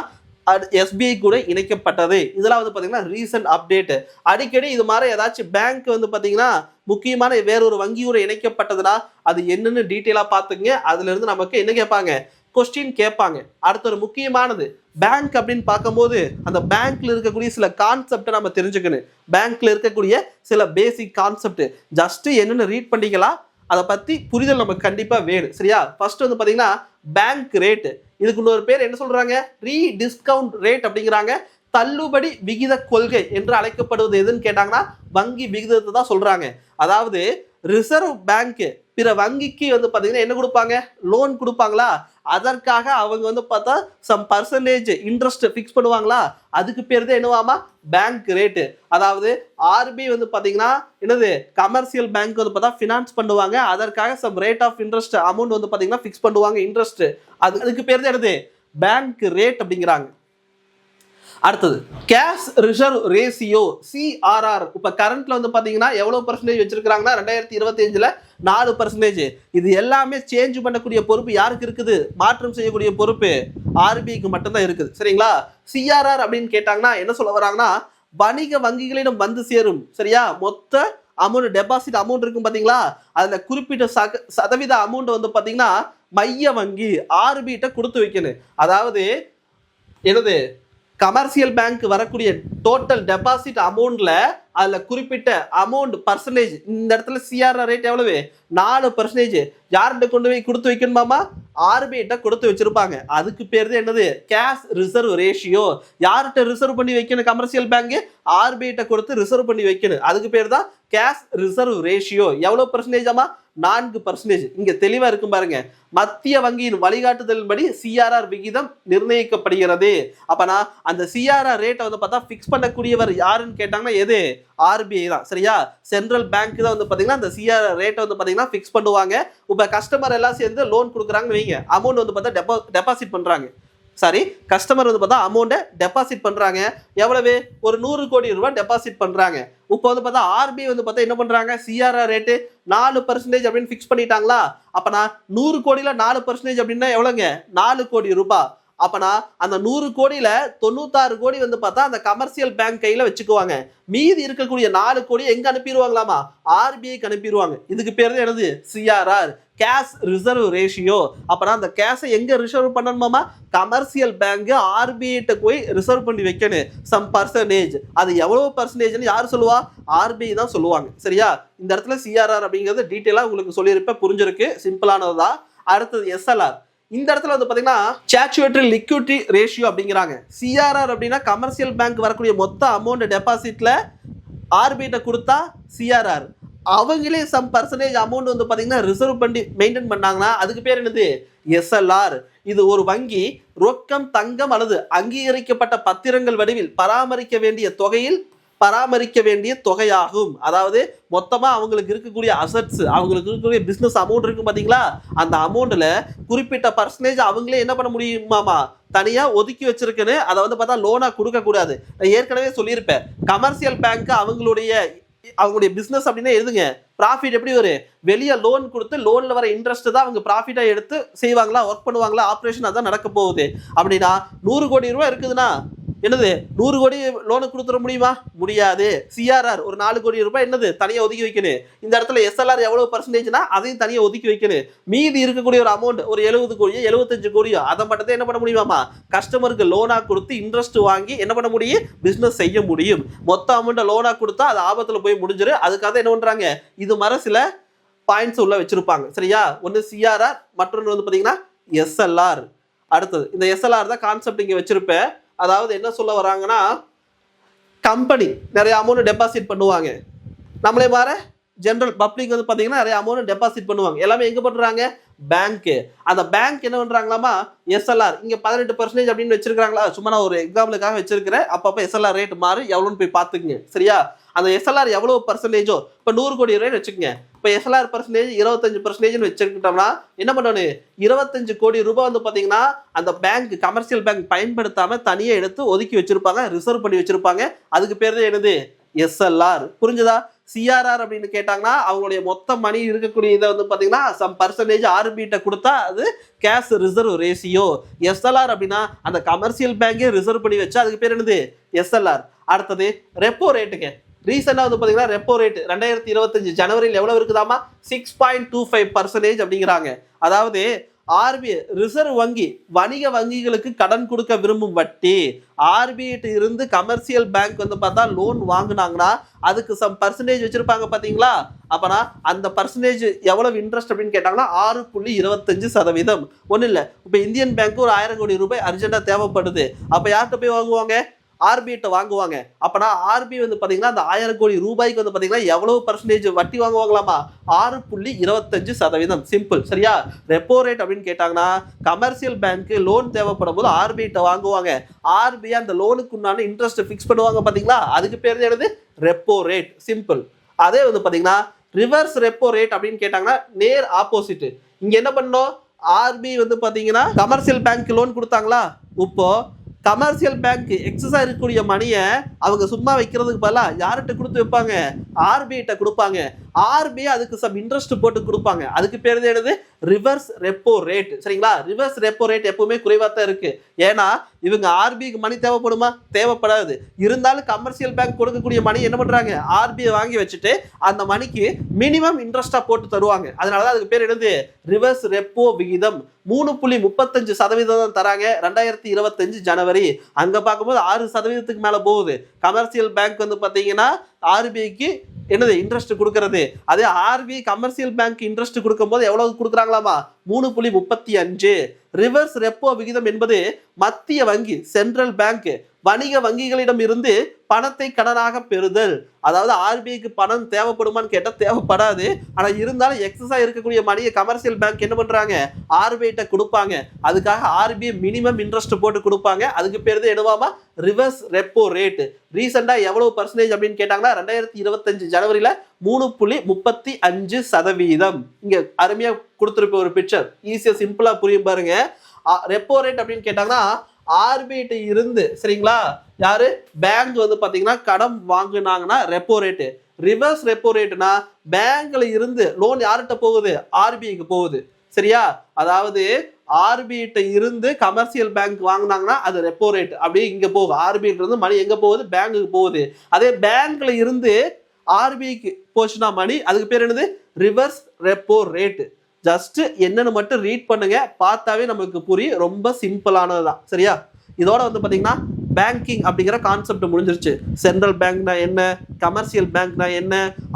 எஸ்பிஐ கூட இணைக்கப்பட்டது. இதெல்லாம் வந்து பாத்தீங்கன்னா ரீசன்ட் அப்டேட். அடிக்கடி இது மாதிரி ஏதாச்சும் பேங்க் வந்து பாத்தீங்கன்னா முக்கியமான வேறொரு வங்கியோட இணைக்கப்பட்டதுன்னா அது என்னன்னு டீட்டெயிலா பாத்துங்க. அதுல இருந்து நமக்கு என்ன கேட்பாங்க, கொஸ்டின் கேட்பாங்க. அடுத்த ஒரு முக்கியமானது பேங்க் அப்படின்னு பார்க்கும்போது அந்த பேங்க்ல இருக்கக்கூடிய சில கான்செப்டை நம்ம தெரிஞ்சுக்கணும். பேங்க்ல இருக்கக்கூடிய சில பேசிக் கான்செப்ட் ஜஸ்ட் என்னன்னு ரீட் பண்ணிக்கலாம். அதை பத்தி புரிதல் நமக்கு கண்டிப்பா வேணும். சரியா? ஃபர்ஸ்ட் வந்து பாத்தீங்கன்னா பேங்க் ரேட், இதுக்கு இன்னொரு பேர் என்ன சொல்றாங்க, ரீடிஸ்கவுண்ட் ரேட் அப்படிங்கிறாங்க. தள்ளுபடி விகித கொள்கை என்று அழைக்கப்படுவது எதுன்னு கேட்டாங்கன்னா வங்கி விகிதத்தை தான் சொல்றாங்க. அதாவது ரிசர்வ் பேங்க் பிற வங்கிக்கு வந்து பாத்தீங்கன்னா என்ன கொடுப்பாங்க, லோன் கொடுப்பாங்களா, அதற்காக அவங்க வந்து பார்த்தா சம் பர்சன்டேஜ் இன்ட்ரெஸ்ட் ஃபிக்ஸ் பண்ணுவாங்களா, அதுக்கு பேர் தான் என்னவாமா பேங்க் ரேட்டு. அதாவது ஆர்பிஐ வந்து பாத்தீங்கன்னா என்னது கமர்ஷியல் பேங்க் வந்து பார்த்தா ஃபினான்ஸ் பண்ணுவாங்க, அதற்காக some rate of interest amount வந்து பாத்தீங்கன்னா ஃபிக்ஸ் பண்ணுவாங்க இன்ட்ரெஸ்ட், அதுக்கு பேர் தான் என்னது பேங்க் ரேட் அப்படிங்கிறாங்க. அடுத்தது கேஷ் ரிசர்வ் ரேஷியோ சிஆர்ஆர். இப்ப கரண்ட்ல வந்து பாத்தீங்கன்னா எவ்வளவு பர்சன்டேஜ் வச்சிருக்காங்கன்னா 2025ல 4%. இது எல்லாமே சேஞ்ச் பண்ணக்கூடிய பொறுப்பு யாருக்கு இருக்குது, மாற்றம் செய்யக்கூடிய பொறுப்பு ஆர்பிஐக்கு மட்டும்தான் இருக்குது. சரிங்களா? சிஆர்ஆர் அப்படின்னு கேட்டாங்கன்னா என்ன சொல்ல வராங்கன்னா வணிக வங்கிகளிடம் வந்து சேரும் சரியா மொத்த அமௌண்ட், டெபாசிட் அமௌண்ட் இருக்கும் பாத்தீங்களா, அதுல குறிப்பிட்ட சதவீத அமௌண்ட் வந்து பாத்தீங்கன்னா மைய வங்கி ஆர்பிஐட்ட கொடுத்து வைக்கணும். அதாவது என்னது கமர்ஷியல் பேங்க் வரக்கூடிய டோட்டல் டெபாசிட் அமௌண்ட்ல அதுல குறிப்பிட்ட அமௌண்ட் பர்சன்டேஜ், இந்த இடத்துல சிஆர்ஆர் ரேட் எவ்வளவு 4%, யார்கிட்ட கொண்டு போய் கொடுத்து வைக்கணுமாமா, ஆர்பிஐட்ட கொடுத்து வச்சிருப்பாங்க. அதுக்கு பேர் தான் என்னது கேஷ் ரிசர்வ் ரேஷியோ. யார்கிட்ட ரிசர்வ் பண்ணி வைக்கணும் கமர்ஷியல் பேங்க், ஆர்பிஐட்ட கொடுத்து ரிசர்வ் பண்ணி வைக்கணும். அதுக்கு பேர் தான் கேஷ் ரிசர்வ் ரேஷியோ. எவ்வளவு பர்சன்டேஜாமா 4%. இங்க தெளிவா இருக்கும் பாருங்க. மத்திய வங்கியின் வழிகாட்டுதலின்படி சிஆர்ஆர் விகிதம் நிர்ணயிக்கப்படுகிறது. அப்பனா அந்த சிஆர்ஆர் ரேட்டை வந்து பார்த்தா ஃபிக்ஸ் பண்ணக்கூடியவர் யாருன்னு கேட்டாங்கன்னா எது, ஆர்பிஐ தான். சரியா? சென்ட்ரல் பேங்க் தான் வந்து பாத்தீங்கன்னா அந்த சிஆர்ஆர் ரேட்டை வந்து பாத்தீங்கன்னா ஃபிக்ஸ் பண்ணுவாங்க. இப்ப கஸ்டமர் எல்லாம் சேர்ந்து லோன் கொடுக்குறாங்கன்னு வைங்க, அமௌண்ட் வந்து பார்த்தா டெபாசிட் பண்றாங்க, சாரி கஸ்டமர் வந்து பார்த்தா அமௌண்ட்டை டெபாசிட் பண்றாங்க. எவ்வளவு, ஒரு 100 கோடி ரூபாய் டெபாசிட் பண்றாங்க. இப்போ வந்து பார்த்தா ஆர்பிஐ வந்து பார்த்தா என்ன பண்றாங்க, சிஆர்ஆர் ரேட்டு 4% அப்படின்னு ஃபிக்ஸ் பண்ணிட்டாங்களா. அப்பனா 100 கோடியில 4% அப்படின்னா எவ்வளவுங்க, 4 கோடி ரூபாய். அப்பனா அந்த 100 கோடியில 96 கோடி வந்து பார்த்தா அந்த கமர்ஷியல் பேங்க் கையில வச்சுக்குவாங்க. மீதி இருக்கக்கூடிய 4 கோடி எங்க அனுப்பிடுவாங்களாமா, ஆர்பிஐக்கு அனுப்பிடுவாங்க. இதுக்கு பேர் தான் என்னது சிஆர்ஆர், கேஷ் ரிசர்வ் ரேஷியோ. அப்பனா அந்த கேஷை எங்க ரிசர்வ் பண்ணணுமாமா, கமர்ஷியல் பேங்க் ஆர்பிஐட்ட போய் ரிசர்வ் பண்ணி வைக்கணும் சம் பர்சன்டேஜ். அது எவ்வளவு பர்சன்டேஜ்னு யார் சொல்லுவா, ஆர்பிஐ தான் சொல்லுவாங்க. சரியா? இந்த இடத்துல சிஆர்ஆர் அப்படிங்கிறது டீட்டெயிலா உங்களுக்கு சொல்லியிருப்பேன், புரிஞ்சிருக்கு, சிம்பிளானதுதான். அடுத்தது எஸ்எல்ஆர். இந்த இடத்துல வந்து பாத்தீங்கன்னா ஸ்டாச்சுவரி லிக்விடிட்டி ரேஷியோ அப்படிங்கிறாங்க. சிஆர்ஆர் அப்படின்னா கமர்ஷியல் பேங்க் வரக்கூடிய மொத்த அமௌண்ட் டெபாசிட்ல ஆர்பிஐட்ட கொடுத்தா சிஆர்ஆர், அவங்களே சம் பர்சன்டேஜ் அமௌண்ட் வந்து பாத்தீங்கன்னா ரிசர்வ் பண்ணி மெயின்டைன் பண்ணாங்கன்னா அதுக்கு பேர் என்னது எஸ்எல்ஆர். இது ஒரு வங்கி ரொக்கம், தங்கம் அல்லது அங்கீகரிக்கப்பட்ட பத்திரங்கள் வடிவில் பராமரிக்க வேண்டிய தொகையாகும். அதாவது மொத்தமா அவங்களுக்கு இருக்கக்கூடிய அசட்ஸ், அவங்களுக்கு இருக்கக்கூடிய பிசினஸ் அமௌண்ட் இருக்கும் பாத்தீங்களா, அந்த அமௌண்ட்ல குறிப்பிட்ட பர்சன்டேஜ் அவங்களே என்ன பண்ண முடியுமாமா, தனியா ஒதுக்கி வச்சிருக்குன்னு அதை வந்து பார்த்தா லோனா கொடுக்க கூடாது. நான் ஏற்கனவே சொல்லியிருப்பேன், கமர்ஷியல் பேங்க் அவங்களுடைய பிசினஸ் அப்படின்னா எதுங்க, ப்ராஃபிட் எப்படி வரும், வெளியே லோன் கொடுத்து லோன்ல வர இன்ட்ரெஸ்ட் தான் அவங்க ப்ராஃபிட்டா எடுத்து செய்வாங்களா, ஒர்க் பண்ணுவாங்களா, ஆப்ரேஷன் அதான் நடக்க போகுது. அப்படின்னா 100 கோடி ரூபாய் இருக்குதுன்னா என்னது 100 கோடி லோனு கொடுத்துட முடியுமா, முடியாது. சிஆர்ஆர் ஒரு 4 கோடி ரூபாய் என்னது தனியா ஒதுக்கி வைக்கணும். இந்த இடத்துல எஸ்எல்ஆர் எவ்வளவு பர்சன்டேஜ்னா அதையும் தனியா ஒதுக்கி வைக்கணும். மீதி இருக்கக்கூடிய ஒரு அமௌண்ட் ஒரு 70 கோடியோ 75 கோடியோ அதை மட்டும் என்ன பண்ண முடியுமாமா, கஸ்டமருக்கு லோனா கொடுத்து இன்ட்ரெஸ்ட் வாங்கி என்ன பண்ண முடியும், பிசினஸ் செய்ய முடியும். மொத்த அமௌண்ட் லோனா கொடுத்தா அது ஆபத்துல போய் முடிஞ்சிரு. அதுக்காக என்ன பண்றாங்க, இது மாதிரி சில பாயிண்ட்ஸ் உள்ள வச்சிருப்பாங்க. சரியா? ஒன்னு சிஆர்ஆர், மற்றொன்று வந்து பாத்தீங்கன்னா எஸ்எல்ஆர். அடுத்தது இந்த எஸ்எல்ஆர் தான் கான்செப்ட் இங்க வச்சிருப்பேன். அதாவது என்ன சொல்ல வராங்கன்னா, கம்பெனி நிறைய அமௌண்ட் டெபாசிட் பண்ணுவாங்க, நம்மளே மாற ஜெனரல் பப்ளிக் வந்து பாத்தீங்கன்னா நிறைய அமௌண்ட் டெபாசிட் பண்ணுவாங்க. எல்லாமே எங்க பண்றாங்க, பேங்க். அந்த பேங்க் என்ன பண்றாங்களாமா, எஸ்எல்ஆர் இங்க 18% அப்படின்னு வச்சிருக்காங்களா, சும்மா நான் ஒரு எக்ஸாம்பிளுக்காக வச்சிருக்கிறேன். அப்பப்ப எஸ்எல்ஆர் ரேட் மாறி எவ்வளோன்னு போய் பாத்துக்குங்க. சரியா? அந்த எஸ்எல்ஆர் எவ்வளவு பர்சன்டேஜோ, இப்போ 100 கோடி ரூபாய் வச்சுக்கோங்க, இப்போ எஸ்எல்ஆர் பர்சன்டேஜ் 25% வச்சுக்கிட்டோம்னா என்ன பண்ணணும், 25 கோடி ரூபாய் வந்து பாத்தீங்கன்னா அந்த பேங்க் கமர்ஷியல் பேங்க் பயன்படுத்தாம தனியா எடுத்து ஒதுக்கி வச்சிருப்பாங்க, ரிசர்வ் பண்ணி வச்சிருப்பாங்க. அதுக்கு பேர் தான் என்னது எஸ்எல்ஆர். புரிஞ்சுதா? சிஆர்ஆர் அப்படின்னு கேட்டாங்கன்னா அவங்களுடைய மொத்த மணி இருக்கக்கூடிய இதை வந்து பாத்தீங்கன்னா சம் பர்சன்டேஜ் ஆர்பிஐட்ட கொடுத்தா அது கேஷ் ரிசர்வ் ரேஷியோ. எஸ்எல்ஆர் அப்படின்னா அந்த கமர்ஷியல் பேங்கே ரிசர்வ் பண்ணி வச்சா அதுக்கு பேர் என்னது எஸ்எல்ஆர். அடுத்தது ரெப்போ ரேட்டுங்க. ரீசெண்டா வந்து பாத்தீங்கன்னா ரெப்போ ரேட் 2025 ஜனவரியில் எவ்வளவு இருக்குதாமா, 6.25% அப்படிங்கிறாங்க. அதாவது ஆர்பிஐ ரிசர்வ் வங்கி வணிக வங்கிகளுக்கு கடன் கொடுக்க விரும்பும் வட்டி. ஆர்பிஐ இருந்து கமர்ஷியல் பேங்க் வந்து பார்த்தா லோன் வாங்கினாங்கன்னா அதுக்கு சம் பர்சன்டேஜ் வச்சிருப்பாங்க பாத்தீங்களா. அப்பனா அந்த பர்சன்டேஜ் எவ்வளவு இன்ட்ரெஸ்ட் அப்படின்னு கேட்டாங்கன்னா 6.25%. ஒன்றும் இல்லை, இப்போ இந்தியன் பேங்க் ஒரு 1000 கோடி ரூபாய் அர்ஜென்ட்டாக தேவைப்படுது. அப்போ யார்கிட்ட போய் வாங்குவாங்க? ஆர்பிஐட்ட வாங்குவாங்க. அப்பனா ஆர்பிஐ வந்து பாத்தீங்கன்னா அந்த 1000 கோடி ரூபாய்க்கு வந்து பாத்தீங்கன்னா எவ்வளவு பர்சன்டேஜ் வட்டி வாங்குவாங்களாமா? 6.25%. சிம்பிள். சரியா? ரெப்போ ரேட் அப்படின்னு கேட்டாங்கன்னா கமர்ஷியல் பேங்க் லோன் தேவைப்படும் போது ஆர்பிஐட்ட வாங்குவாங்க. ஆர்பிஐ அந்த லோனுக்கு உண்டான இன்ட்ரெஸ்ட் ஃபிக்ஸ் பண்ணுவாங்க பாத்தீங்களா, அதுக்கு பேர் என்னது? Repo rate. சிம்பிள். அதே வந்து பாத்தீங்கன்னா ரிவர்ஸ் ரெப்போ ரேட் அப்படின்னு கேட்டாங்கன்னா நேர் ஆப்போசிட். இங்க என்ன பண்ணோம்? ஆர்பிஐ வந்து பாத்தீங்கன்னா கமர்ஷியல் பேங்க் லோன் கொடுத்தாங்களா, இப்போ கமர்ஷியல் பேங்க் எக்ஸஸா இருக்கக்கூடிய மணியை அவங்க சும்மா வைக்கிறதுக்கு பதிலாக யார்கிட்ட கொடுத்து வைப்பாங்க? ஆர்பிஐட்ட கொடுப்பாங்க. ஆர்பிஐ அதுக்கு சம் இன்ட்ரெஸ்ட் போட்டு கொடுப்பாங்க. அதுக்கு பேர் என்னது? Reverse repo rate. சரிங்களா? ரிவர்ஸ் ரெப்போ ரேட் எப்பவுமே குறைவாக தான் இருக்கு. ஏன்னா இவங்க ஆர்பிஐக்கு மணி தேவைப்படுமா? தேவைப்படாது. இருந்தாலும் கமர்ஷியல் பேங்க் கொடுக்கக்கூடிய மணி என்ன பண்றாங்க? ஆர்பிஐ வாங்கி வச்சுட்டு அந்த மணிக்கு மினிமம் இன்ட்ரெஸ்டா போட்டு தருவாங்க. அதனாலதான் அதுக்கு பேர் என்னது? ரிவர்ஸ் ரெப்போ விகிதம். 3.35% தராங்க 2025 ஜனவரி. அங்க பார்க்கும்போது 6% மேல போகுது. கமர்ஷியல் பேங்க் வந்து பாத்தீங்கன்னா ஆர்பிஐக்கு என்னது இன்ட்ரெஸ்ட் கொடுக்கறது. அதே ஆர்பிஐ கமர்ஷியல் பேங்க் இன்ட்ரெஸ்ட் கொடுக்கும் போது எவ்வளவு கொடுக்குறாங்களாமா? 3.35. ரிவர்ஸ் ரெப்போ விகிதம் என்பது மத்திய வங்கி சென்ட்ரல் பேங்க் வணிக வங்கிகளிடம் இருந்து பணத்தை கடனாக பெறுதல். அதாவது ஆர்பிஐக்கு பணம் தேவைப்படுமான்னு கேட்டா தேவைப்படாது. ஆனா இருந்தாலும் எக்ஸஸா இருக்கக்கூடிய மணியை கமர்ஷியல் பேங்க் என்ன பண்றாங்க? ஆர்பிஐட்ட கொடுப்பாங்க. அதுக்காக ஆர்பிஐ மினிமம் இன்ட்ரெஸ்ட் போட்டு கொடுப்பாங்க. அதுக்கு பேர் தான் என்னவாமா? Reverse repo rate. ரீசெண்டா எவ்வளவு பர்சன்டேஜ் அப்படின்னு கேட்டாங்கன்னா 2025 ஜனவரியில 3.35%. இங்க அருமையா கொடுத்துருப்ப ஒரு பிக்சர், ஈஸியா சிம்பிளா புரியும் பாருங்க. ரெப்போ ரேட் அப்படின்னு கேட்டாங்கன்னா ஆர்பிஐ இருந்து சரிங்களா யாரு பேங்க் வந்து பாத்தீங்கன்னா கடன் வாங்குனாங்கன்னா ரெப்போ ரேட்டு. ரிவர்ஸ் ரெப்போ ரேட்னா பேங்க்ல இருந்து லோன் யார்கிட்ட போகுது? ஆர்பிஐக்கு போகுது. சரியா? அதாவது ஆர்பிஐ இருந்து கமர்ஷியல் பேங்க் வாங்கினாங்கன்னா அது ரெப்போ ரேட். அப்படியே இங்க போகுது. ஆர்பிஐ இருந்து மணி எங்க போகுது? பேங்குக்கு போகுது. அதே பேங்க்ல இருந்து ஆர்பிஐக்கு போச்சுன்னா மணி, அதுக்கு பேர் என்னது? Reverse repo rate. ஜஸ்ட் என்னன்னு மட்டும் ரீட் பண்ணுங்க, பார்த்தாவே நமக்கு புரியும். ரொம்ப சிம்பிளானதுதான். சரியா? இதோட வந்து பாத்தீங்கன்னா பேங்கிங் அப்படிங்கிற கான்செப்ட் முடிஞ்சிருச்சு. சென்ட்ரல் பேங்க்னா என்ன, கமர்ஷியல் பேங்க்னா என்ன,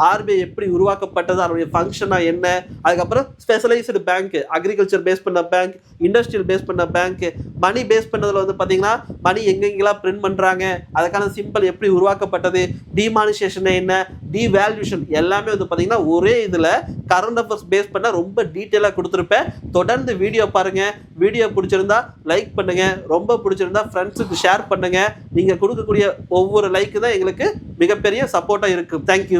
ஆர்பிஐ எப்படி உருவாக்கப்பட்டது, அதனுடைய ஃபங்க்ஷனா என்ன, அதுக்கப்புறம் ஸ்பெஷலைஸ்டு பேங்க், அக்ரிகல்ச்சர் பேஸ் பண்ண பேங்க், இண்டஸ்ட்ரியல் பேஸ் பண்ண பேங்க், மணி பேஸ் பண்ணதுல வந்து பாத்தீங்கன்னா மணி எங்கெங்கெல்லாம் பிரிண்ட் பண்றாங்க, அதுக்கான சிம்பிள் எப்படி உருவாக்கப்பட்டது, டிமானிசேஷன் என்ன, டிவேல்யூஷன் எல்லாமே வந்து பாத்தீங்கன்னா ஒரே இதுல கரண்ட் அஃபேர்ஸ் பேஸ் பண்ண ரொம்ப டீட்டெயிலா கொடுத்துருப்பேன். தொடர்ந்து வீடியோ பாருங்க. வீடியோ பிடிச்சிருந்தா லைக் பண்ணுங்க, ரொம்ப பிடிச்சிருந்தா ஃப்ரெண்ட்ஸுக்கு ஷேர் பண்ணுங்க. நீங்க கொடுக்கக்கூடிய ஒவ்வொரு லைக் தான் எங்களுக்கு மிகப்பெரிய சப்போர்ட்டா இருக்கும். தேங்க்யூ.